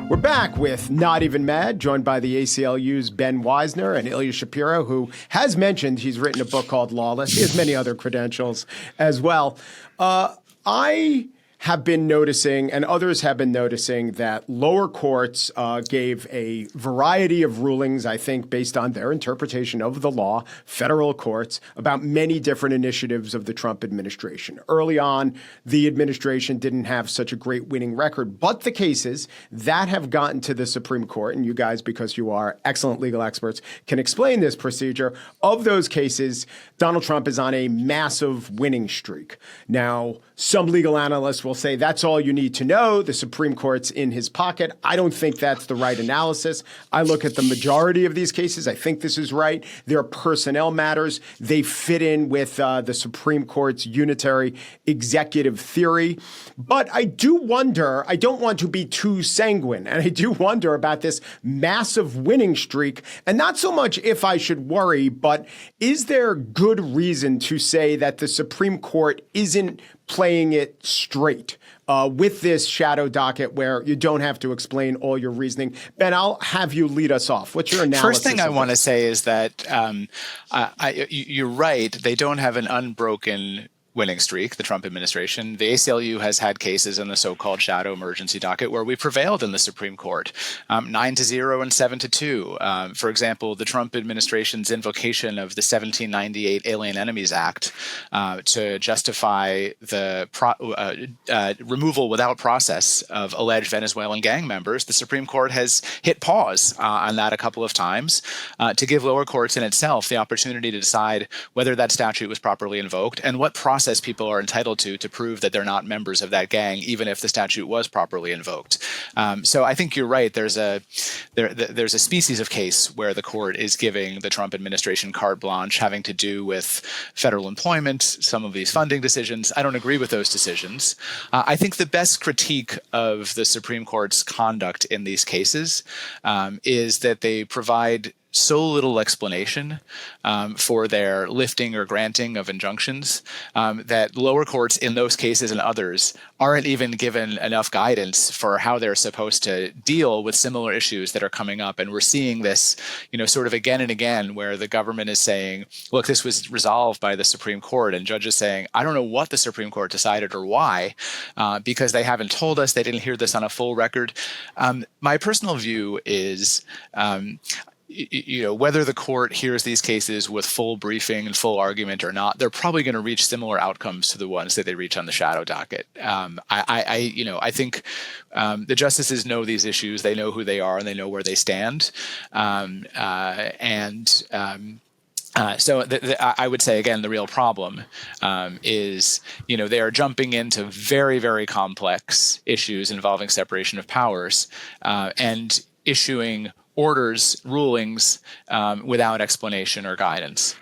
We're back with Not Even Mad, joined by the ACLU's Ben Wizner and Ilya Shapiro, who has mentioned he's written a book called Lawless. He has many other credentials as well. I have been noticing, and others have been noticing, that lower courts gave a variety of rulings, I think, based on their interpretation of the law, federal courts, about many different initiatives of the Trump administration. Early on, the administration didn't have such a great winning record, but the cases that have gotten to the Supreme Court, and you guys, because you are excellent legal experts, can explain this procedure. Of those cases, Donald Trump is on a massive winning streak. Now, some legal analysts will say that's all you need to know. The Supreme Court's in his pocket. I don't think that's the right analysis. I look at the majority of these cases. I think this is right. They're personnel matters. They fit in with the Supreme Court's unitary-executive theory. But I do wonder, I don't want to be too sanguine, and I do wonder about this massive winning streak, and not so much if I should worry, but is there good reason to say that the Supreme Court isn't playing it straight with this shadow docket where you don't have to explain all your reasoning? Ben, I'll have you lead us off. What's your analysis? First thing I want to say is that you're right. They don't have an unbroken winning streak, the Trump administration. The ACLU has had cases in the so-called shadow emergency docket where we prevailed in the Supreme Court, 9-0 and 7-2. For example, the Trump administration's invocation of the 1798 Alien Enemies Act to justify the removal without process of alleged Venezuelan gang members, the Supreme Court has hit pause on that a couple of times to give lower courts in itself the opportunity to decide whether that statute was properly invoked and what process people are entitled to prove that they're not members of that gang, even if the statute was properly invoked. So I think you're right. There's a species of case where the court is giving the Trump administration carte blanche having to do with federal employment, some of these funding decisions. I don't agree with those decisions. I think the best critique of the Supreme Court's conduct in these cases is that they provide so little explanation for their lifting or granting of injunctions that lower courts in those cases and others aren't even given enough guidance for how they're supposed to deal with similar issues that are coming up. And we're seeing this, sort of again and again, where the government is saying, look, this was resolved by the Supreme Court, and judges saying, I don't know what the Supreme Court decided or why, because they haven't told us, they didn't hear this on a full record. My personal view is whether the court hears these cases with full briefing and full argument or not, they're probably going to reach similar outcomes to the ones that they reach on the shadow docket. I think the justices know these issues. They know who they are and they know where they stand. So I would say, again, the real problem is, they are jumping into very, very complex issues involving separation of powers and issuing orders, rulings without explanation or guidance.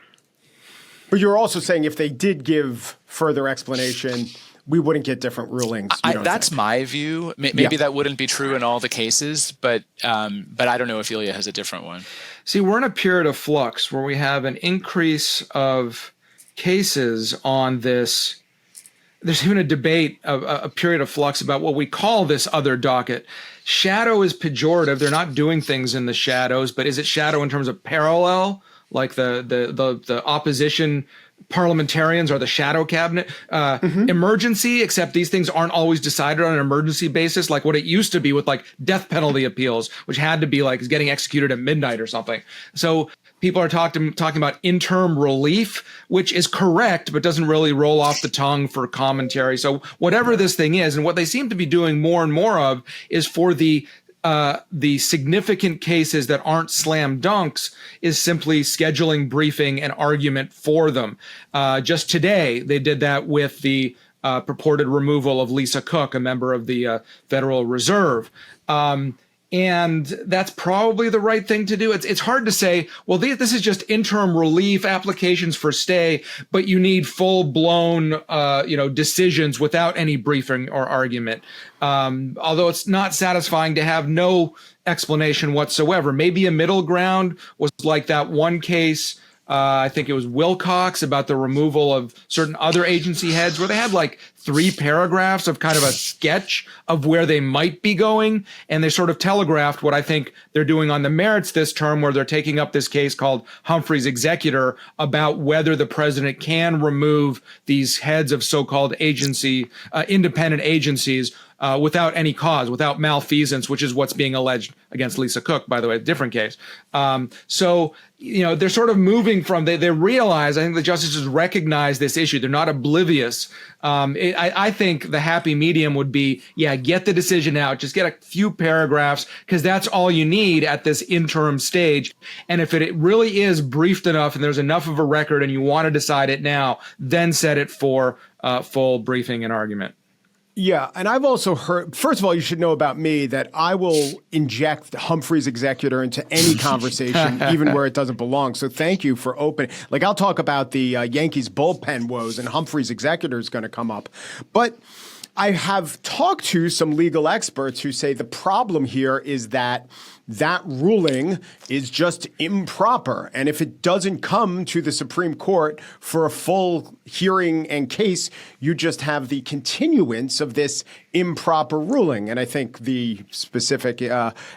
But you're also saying if they did give further explanation, we wouldn't get different rulings. That's my view. Maybe that wouldn't be true in all the cases, but I don't know if Ilya has a different one. See, we're in a period of flux where we have an increase of cases on this. There's even a debate, a period of flux about what we call this other docket. Shadow is pejorative. They're not doing things in the shadows, but is it shadow in terms of parallel, like the opposition parliamentarians are the shadow cabinet? Emergency, except these things aren't always decided on an emergency basis, like what it used to be with like death penalty appeals, which had to be like getting executed at midnight or something. So people are talking about interim relief, which is correct, but doesn't really roll off the tongue for commentary. So whatever this thing is, and what they seem to be doing more and more of is for the significant cases that aren't slam dunks is simply scheduling briefing and argument for them. Just today, they did that with the purported removal of Lisa Cook, a member of the Federal Reserve. And that's probably the right thing to do. It's hard to say, well, this is just interim relief applications for stay, but you need full-blown, decisions without any briefing or argument. Although it's not satisfying to have no explanation whatsoever. Maybe a middle ground was like that one case, I think it was Wilcox, about the removal of certain other agency heads, where they had like 3 paragraphs of kind of a sketch of where they might be going. And they sort of telegraphed what I think they're doing on the merits this term, where they're taking up this case called Humphrey's Executor about whether the president can remove these heads of so-called independent agencies without any cause, without malfeasance, which is what's being alleged against Lisa Cook, by the way, a different case. So they're sort of moving from, they realize, I think the justices recognize this issue. They're not oblivious. I think the happy medium would be, get the decision out, just get a few paragraphs, because that's all you need at this interim stage. And if it really is briefed enough and there's enough of a record and you want to decide it now, then set it for full briefing and argument. Yeah, and I've also heard, first of all, you should know about me that I will inject Humphrey's Executor into any conversation, even where it doesn't belong. So thank you for opening. Like, I'll talk about the Yankees bullpen woes, and Humphrey's Executor is going to come up. But I have talked to some legal experts who say the problem here is that ruling is just improper. And if it doesn't come to the Supreme Court for a full hearing and case, you just have the continuance of this improper ruling. And I think the specific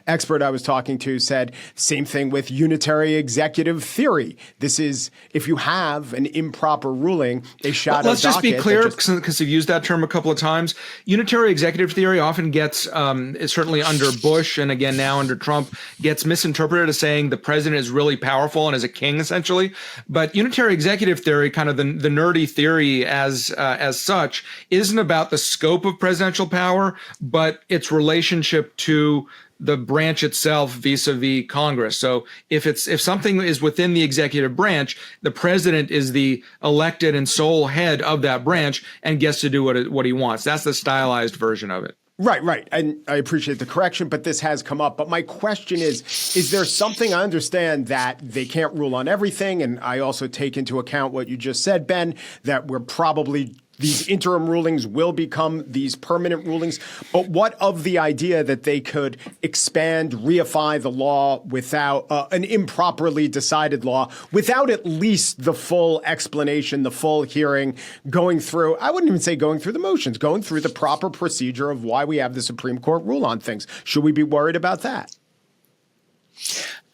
expert I was talking to said same thing with unitary-executive theory. This is, if you have an improper ruling, a shadow docket. Let's just be clear, because we've used that term a couple of times. Unitary-executive theory often gets, certainly under Bush and again now under Trump, gets misinterpreted as saying the president is really powerful and is a king, essentially. But unitary executive theory, kind of the nerdy theory as such, isn't about the scope of presidential power, but its relationship to the branch itself vis-a-vis Congress. So if something is within the executive branch, the president is the elected and sole head of that branch and gets to do what he wants. That's the stylized version of it. Right. And I appreciate the correction, but this has come up. But my question is there something, I understand that they can't rule on everything, and I also take into account what you just said, Ben, that we're probably these interim rulings will become these permanent rulings. But what of the idea that they could expand, reify the law without an improperly decided law, without at least the full explanation, the full hearing, going through, I wouldn't even say going through the motions, going through the proper procedure of why we have the Supreme Court rule on things? Should we be worried about that?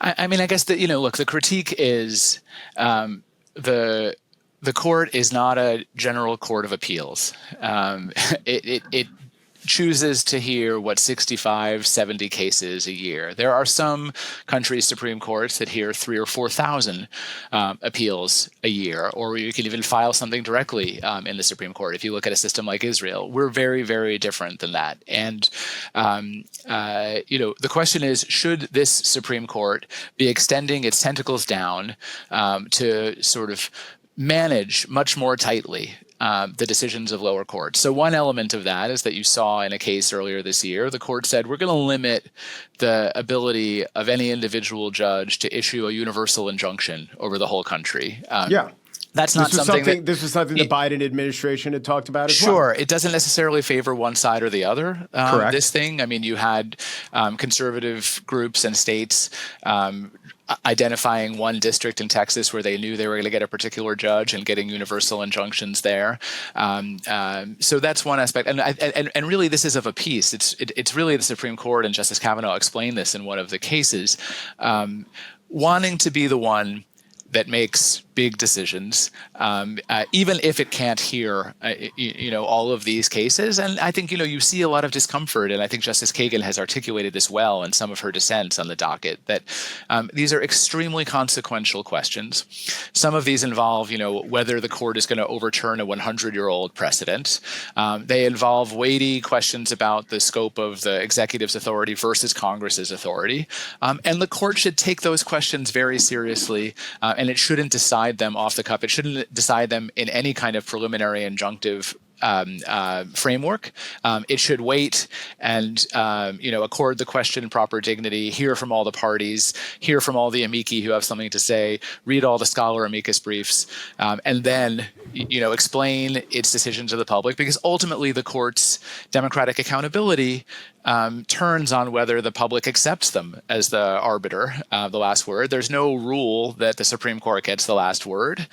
I mean, I guess that, look, the critique is the court is not a general court of appeals. It chooses to hear 65, 70 cases a year. There are some countries' Supreme Courts that hear 3,000 or 4,000 appeals a year, or you can even file something directly in the Supreme Court. If you look at a system like Israel, we're very, very different than that. And the question is, should this Supreme Court be extending its tentacles down to sort of manage much more tightly the decisions of lower courts? So one element of that is that you saw in a case earlier this year, the court said, we're going to limit the ability of any individual judge to issue a universal injunction over the whole country. That's not something this was something the Biden administration had talked about as well. Sure. It doesn't necessarily favor one side or the other. Correct. This thing, I mean, you had conservative groups and states identifying one district in Texas where they knew they were going to get a particular judge and getting universal injunctions there. So that's one aspect. And really, this is of a piece. It's really the Supreme Court, and Justice Kavanaugh explained this in one of the cases, wanting to be the one that makes big decisions, even if it can't hear, all of these cases. And I think, you see a lot of discomfort, and I think Justice Kagan has articulated this well in some of her dissents on the docket, that these are extremely consequential questions. Some of these involve, whether the court is going to overturn a 100-year-old precedent. They involve weighty questions about the scope of the executive's authority versus Congress's authority. And the court should take those questions very seriously, and it shouldn't decide them off the cuff. It shouldn't decide them in any kind of preliminary injunctive framework. It should wait and accord the question proper dignity, hear from all the parties, hear from all the amici who have something to say, read all the scholar amicus briefs, and then explain its decision to the public, because ultimately the court's democratic accountability turns on whether the public accepts them as the arbiter, the last word. There's no rule that the Supreme Court gets the last word.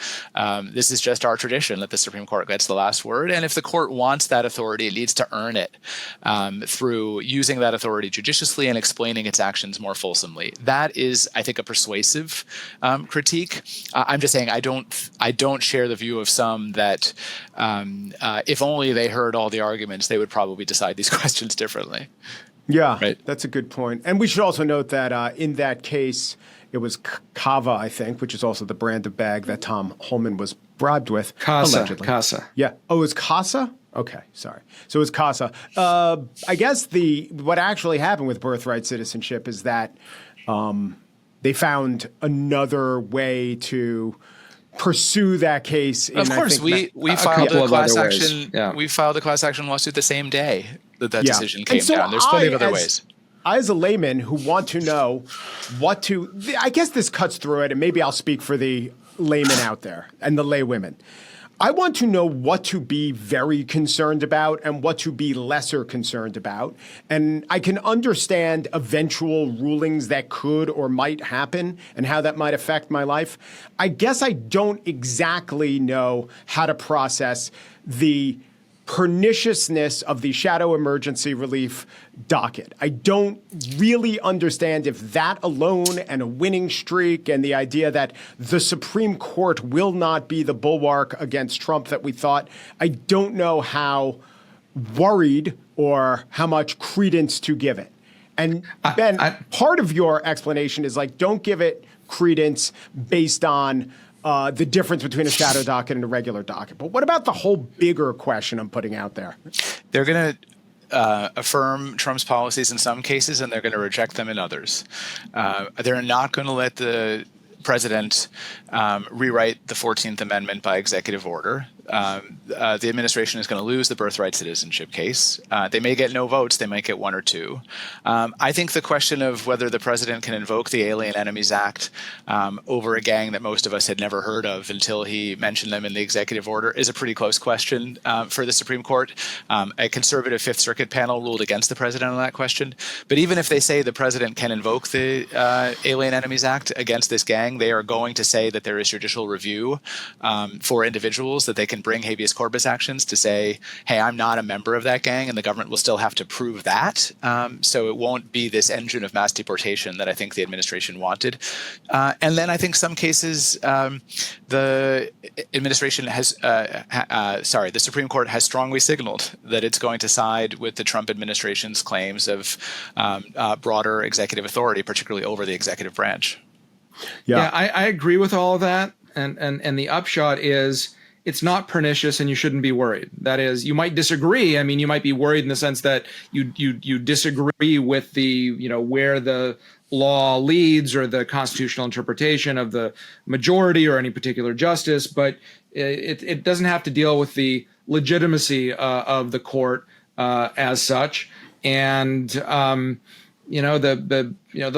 This is just our tradition that the Supreme Court gets the last word. And if the court wants that authority, it needs to earn it through using that authority judiciously and explaining its actions more fulsomely. That is, I think, a persuasive critique. I'm just saying I don't share the view of some that if only they heard all the arguments, they would probably decide these questions differently. Yeah, right. That's a good point. And we should also note that in that case, it was Kava, I think, which is also the brand of bag that Tom Holman was bribed with. Allegedly. Casa. Yeah. Oh, it was Casa? Okay, sorry. So it was Casa. I guess what actually happened with birthright citizenship is that they found another way to pursue that case. Of course, we filed a class action. Yeah. We filed a class action lawsuit the same day that decision came down. There's plenty of other ways. I, as a layman who want to know I guess this cuts through it, and maybe I'll speak for the laymen out there and the laywomen. I want to know what to be very concerned about and what to be lesser concerned about. And I can understand eventual rulings that could or might happen and how that might affect my life. I guess I don't exactly know how to process the perniciousness of the shadow emergency relief docket. I don't really understand if that alone and a winning streak and the idea that the Supreme Court will not be the bulwark against Trump that we thought, I don't know how worried or how much credence to give it. And Ben, part of your explanation is don't give it credence based on the difference between a shadow docket and a regular docket. But what about the whole bigger question I'm putting out there? They're going to affirm Trump's policies in some cases, and they're going to reject them in others. They're not going to let the president rewrite the 14th Amendment by executive order. The administration is going to lose the birthright citizenship case. They may get no votes. They might get one or two. I think the question of whether the president can invoke the Alien Enemies Act over a gang that most of us had never heard of until he mentioned them in the executive order is a pretty close question for the Supreme Court. A conservative Fifth Circuit panel ruled against the president on that question. But even if they say the president can invoke the Alien Enemies Act against this gang, they are going to say that there is judicial review for individuals, that they can bring habeas corpus actions to say, hey, I'm not a member of that gang, and the government will still have to prove that. So it won't be this engine of mass deportation that I think the administration wanted. And then I think some cases the administration has, the Supreme Court has strongly signaled that it's going to side with the Trump administration's claims of broader executive authority, particularly over the executive branch. Yeah, I agree with all of that. And the upshot is it's not pernicious and you shouldn't be worried. That is, you might disagree. I mean, you might be worried in the sense that you disagree with the, where the law leads or the constitutional interpretation of the majority or any particular justice, but it doesn't have to deal with the legitimacy of the court as such. And the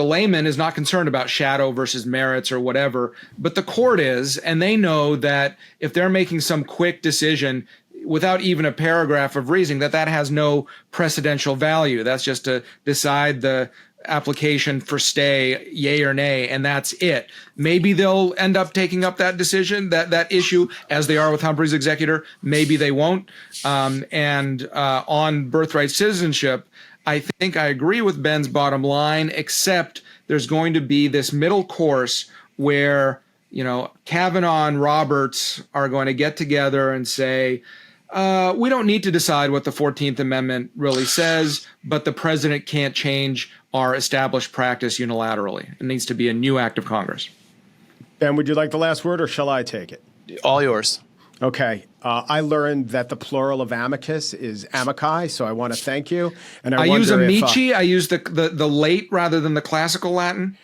layman is not concerned about shadow versus merits or whatever, but the court is, and they know that if they're making some quick decision without even a paragraph of reasoning, that has no precedential value. That's just to decide the application for stay, yay or nay, and that's it. Maybe they'll end up taking up that decision, that issue, as they are with Humphrey's executor. Maybe they won't. And on birthright citizenship, I think I agree with Ben's bottom line, except there's going to be this middle course where, Kavanaugh and Roberts are going to get together and say, we don't need to decide what the 14th Amendment really says, but the president can't change our established practice unilaterally. It needs to be a new act of Congress. Ben, would you like the last word or shall I take it? All yours. Okay. I learned that the plural of amicus is amici, so I want to thank you. And I use amici. I use the late rather than the classical Latin.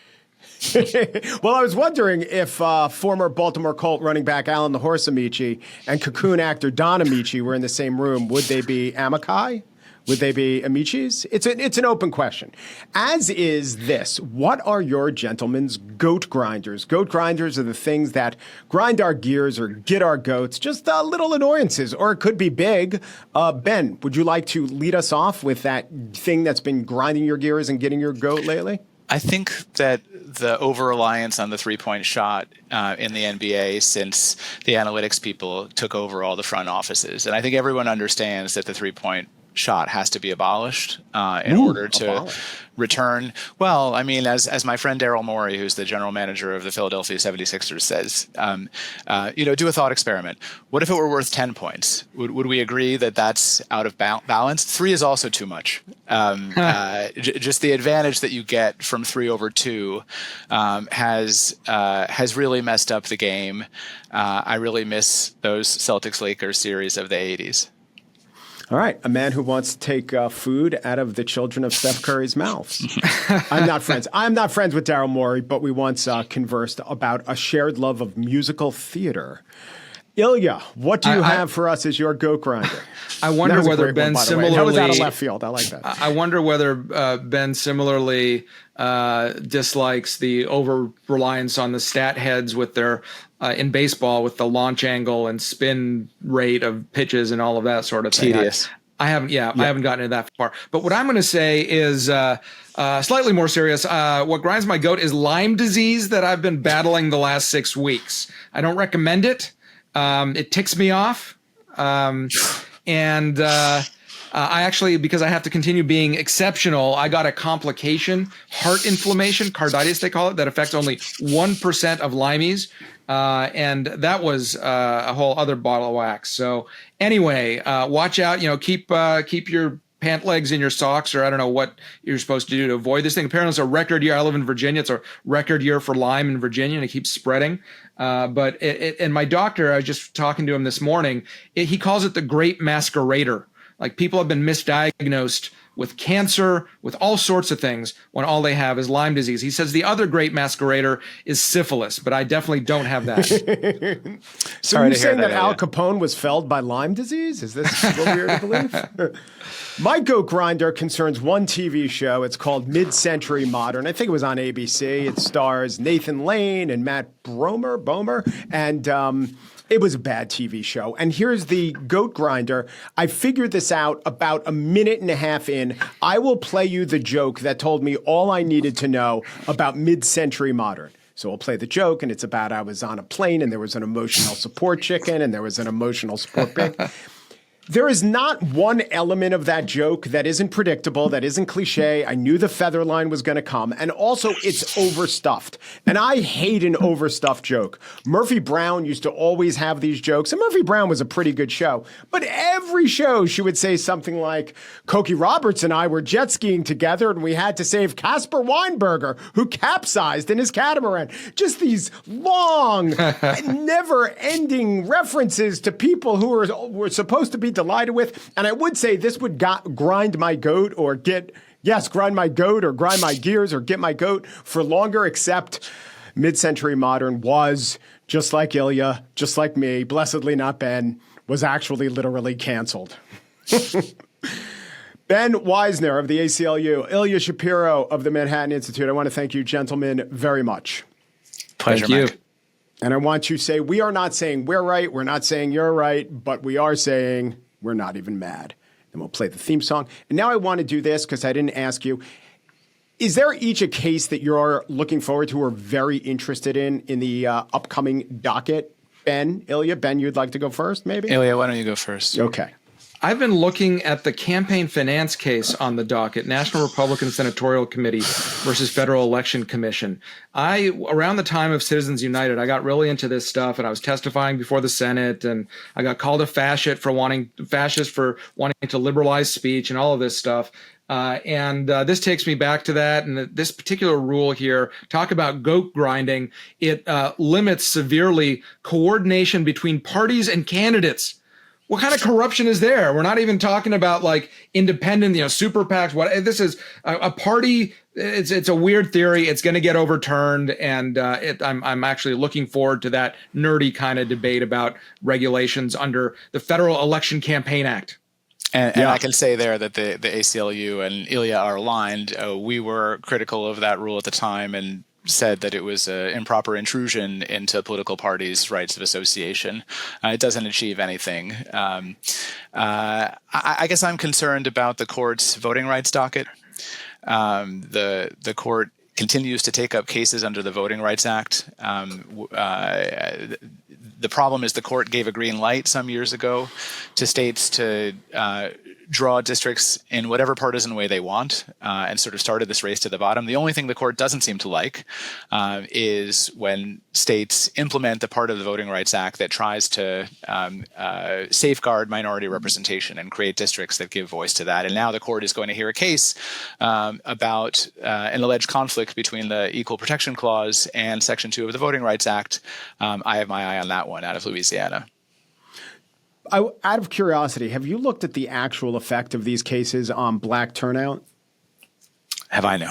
Well, I was wondering if former Baltimore Colt running back Alan the Horse Amici and Cocoon actor Don Amici were in the same room. Would they be amici? Would they be amicis? It's an open question. As is this. What are your gentlemen's goat grinders? Goat grinders are the things that grind our gears or get our goats, just little annoyances, or it could be big. Ben, would you like to lead us off with that thing that's been grinding your gears and getting your goat lately? I think that the over-reliance on the three-point shot in the NBA since the analytics people took over all the front offices. And I think everyone understands that the three-point shot has to be abolished in order to return. Well, I mean, as my friend Daryl Morey, who's the general manager of the Philadelphia 76ers, says, do a thought experiment. What if it were worth 10 points? Would we agree that that's out of balance? 3 is also too much. Just the advantage that you get from 3 over 2 has really messed up the game. I really miss those Celtics-Lakers series of the 80s. All right. A man who wants to take food out of the children of Steph Curry's mouths. I'm not friends with Daryl Morey, but we once conversed about a shared love of musical theater. Ilya, what do you have for us as your goat grinder? I wonder whether Ben similarly... That was out of left field. I like that. I wonder whether Ben similarly dislikes the over-reliance on the stat heads with their... in baseball with the launch angle and spin rate of pitches and all of that sort of thing. Tedious. I haven't gotten it that far. But what I'm going to say is slightly more serious. What grinds my goat is Lyme disease that I've been battling the last 6 weeks. I don't recommend it. It ticks me off. I actually, because I have to continue being exceptional, I got a complication, heart inflammation, carditis they call it, that affects only 1% of Lymies. And that was a whole other bottle of wax. So anyway, watch out, keep your pant legs in your socks, or I don't know what you're supposed to do to avoid this thing. Apparently it's a record year. I live in Virginia. It's a record year for Lyme in Virginia, and it keeps spreading. And my doctor, I was just talking to him this morning, he calls it the great masquerader. Like people have been misdiagnosed with cancer, with all sorts of things, when all they have is Lyme disease. He says the other great masquerader is syphilis, but I definitely don't have that. So you're saying that Al Capone was felled by Lyme disease? Is this what we're to believe? My goat grinder concerns one TV show. It's called Mid-Century Modern. I think it was on ABC. It stars Nathan Lane and Matt Bomer, and it was a bad TV show. And here's the goat grinder. I figured this out about a minute and a half in. I will play you the joke that told me all I needed to know about Mid-Century Modern. So we'll play the joke, and it's about I was on a plane, and there was an emotional support chicken, and there was an emotional support pig. There is not one element of that joke that isn't predictable, that isn't cliche. I knew the feather line was going to come. And also, it's overstuffed. And I hate an overstuffed joke. Murphy Brown used to always have these jokes. And Murphy Brown was a pretty good show. But every show, she would say something like, Cokie Roberts and I were jet skiing together, and we had to save Casper Weinberger, who capsized in his catamaran. Just these long, never-ending references to people who were supposed to be delighted with. And I would say this would grind my goat or grind my goat or grind my gears or get my goat for longer, except mid-century modern was, just like Ilya, just like me, blessedly not Ben, was actually literally canceled. Ben Wizner of the ACLU, Ilya Shapiro of the Manhattan Institute. I want to thank you, gentlemen, very much. Pleasure, Thank you. Mike. And I want you to say, we are not saying we're right, we're not saying you're right, but we are saying we're not even mad. And we'll play the theme song. And now I want to do this because I didn't ask you. Is there each a case that you're looking forward to or very interested in the upcoming docket? Ben, Ilya, Ben, you'd like to go first, maybe? Ilya, why don't you go first? Okay. I've been looking at the campaign finance case on the docket, National Republican Senatorial Committee versus Federal Election Commission. Around the time of Citizens United, I got really into this stuff, and I was testifying before the Senate, and I got called a fascist for wanting to liberalize speech and all of this stuff. This takes me back to that. And this particular rule here, talk about goat grinding, it limits severely coordination between parties and candidates. What kind of corruption is there? We're not even talking about like independent, super PACs. This is a party. It's a weird theory. It's going to get overturned, and I'm actually looking forward to that nerdy kind of debate about regulations under the Federal Election Campaign Act. And I can say there that the ACLU and Ilia are aligned. We were critical of that rule at the time and said that it was an improper intrusion into political parties' rights of association. It doesn't achieve anything. I guess I'm concerned about the court's voting rights docket. The court continues to take up cases under the Voting Rights Act. The problem is the court gave a green light some years ago to states to draw districts in whatever partisan way they want, and sort of started this race to the bottom. The only thing the court doesn't seem to like is when states implement the part of the Voting Rights Act that tries to safeguard minority representation and create districts that give voice to that. And now the court is going to hear a case about an alleged conflict between the Equal Protection Clause and Section 2 of the Voting Rights Act. I have my eye on that one out of Louisiana. Out of curiosity, have you looked at the actual effect of these cases on black turnout? Have I no?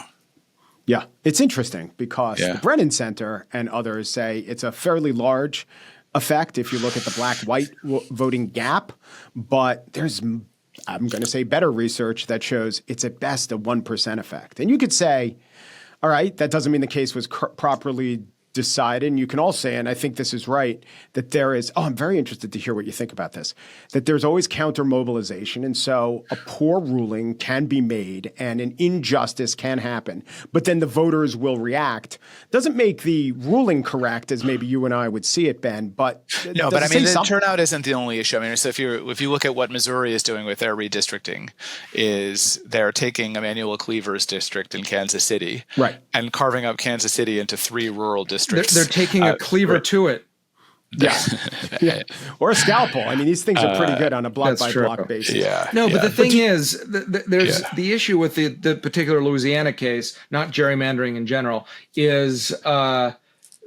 Yeah, it's interesting because the Brennan Center and others say it's a fairly large effect if you look at the black-white voting gap, but there's, I'm going to say, better research that shows it's at best a 1% effect. And you could say, all right, that doesn't mean the case was properly decided. And you can all say, and I think this is right, that there is, I'm very interested to hear what you think about this, that there's always counter mobilization. And so a poor ruling can be made and an injustice can happen, but then the voters will react. Doesn't make the ruling correct as maybe you and I would see it, Ben, but no, but I mean, the turnout isn't the only issue. I mean, so if you look at what Missouri is doing with their redistricting, is they're taking Emanuel Cleaver's district in Kansas City, right, and carving up Kansas City into 3 rural districts. They're taking a cleaver to it. Yeah. Yeah. Or a scalpel. I mean, these things are pretty good on a block-by-block basis. Yeah. No, but the thing is, there's the issue with the particular Louisiana case, not gerrymandering in general, is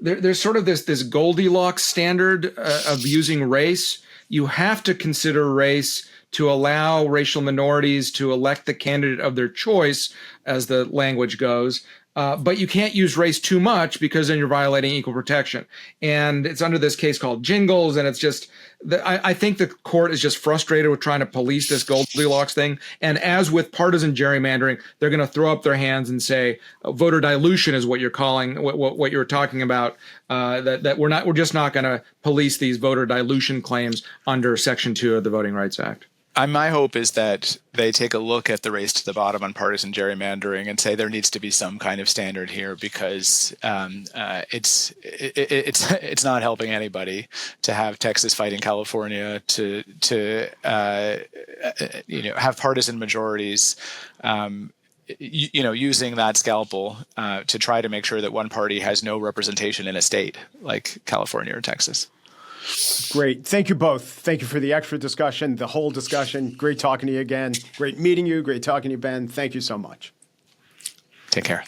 there's sort of this Goldilocks standard of using race. You have to consider race to allow racial minorities to elect the candidate of their choice, as the language goes. But you can't use race too much because then you're violating equal protection. And it's under this case called Jingles. And it's just, I think the court is just frustrated with trying to police this Goldilocks thing. And as with partisan gerrymandering, they're going to throw up their hands and say voter dilution is what you're calling, what you're talking about, that we're just not going to police these voter dilution claims under Section 2 of the Voting Rights Act. My hope is that they take a look at the race to the bottom on partisan gerrymandering and say there needs to be some kind of standard here, because it's not helping anybody to have Texas fighting California, to have partisan majorities. Using that scalpel to try to make sure that one party has no representation in a state like California or Texas. Great. Thank you both. Thank you for the extra discussion, the whole discussion. Great talking to you again. Great meeting you. Great talking to you, Ben. Thank you so much. Take care.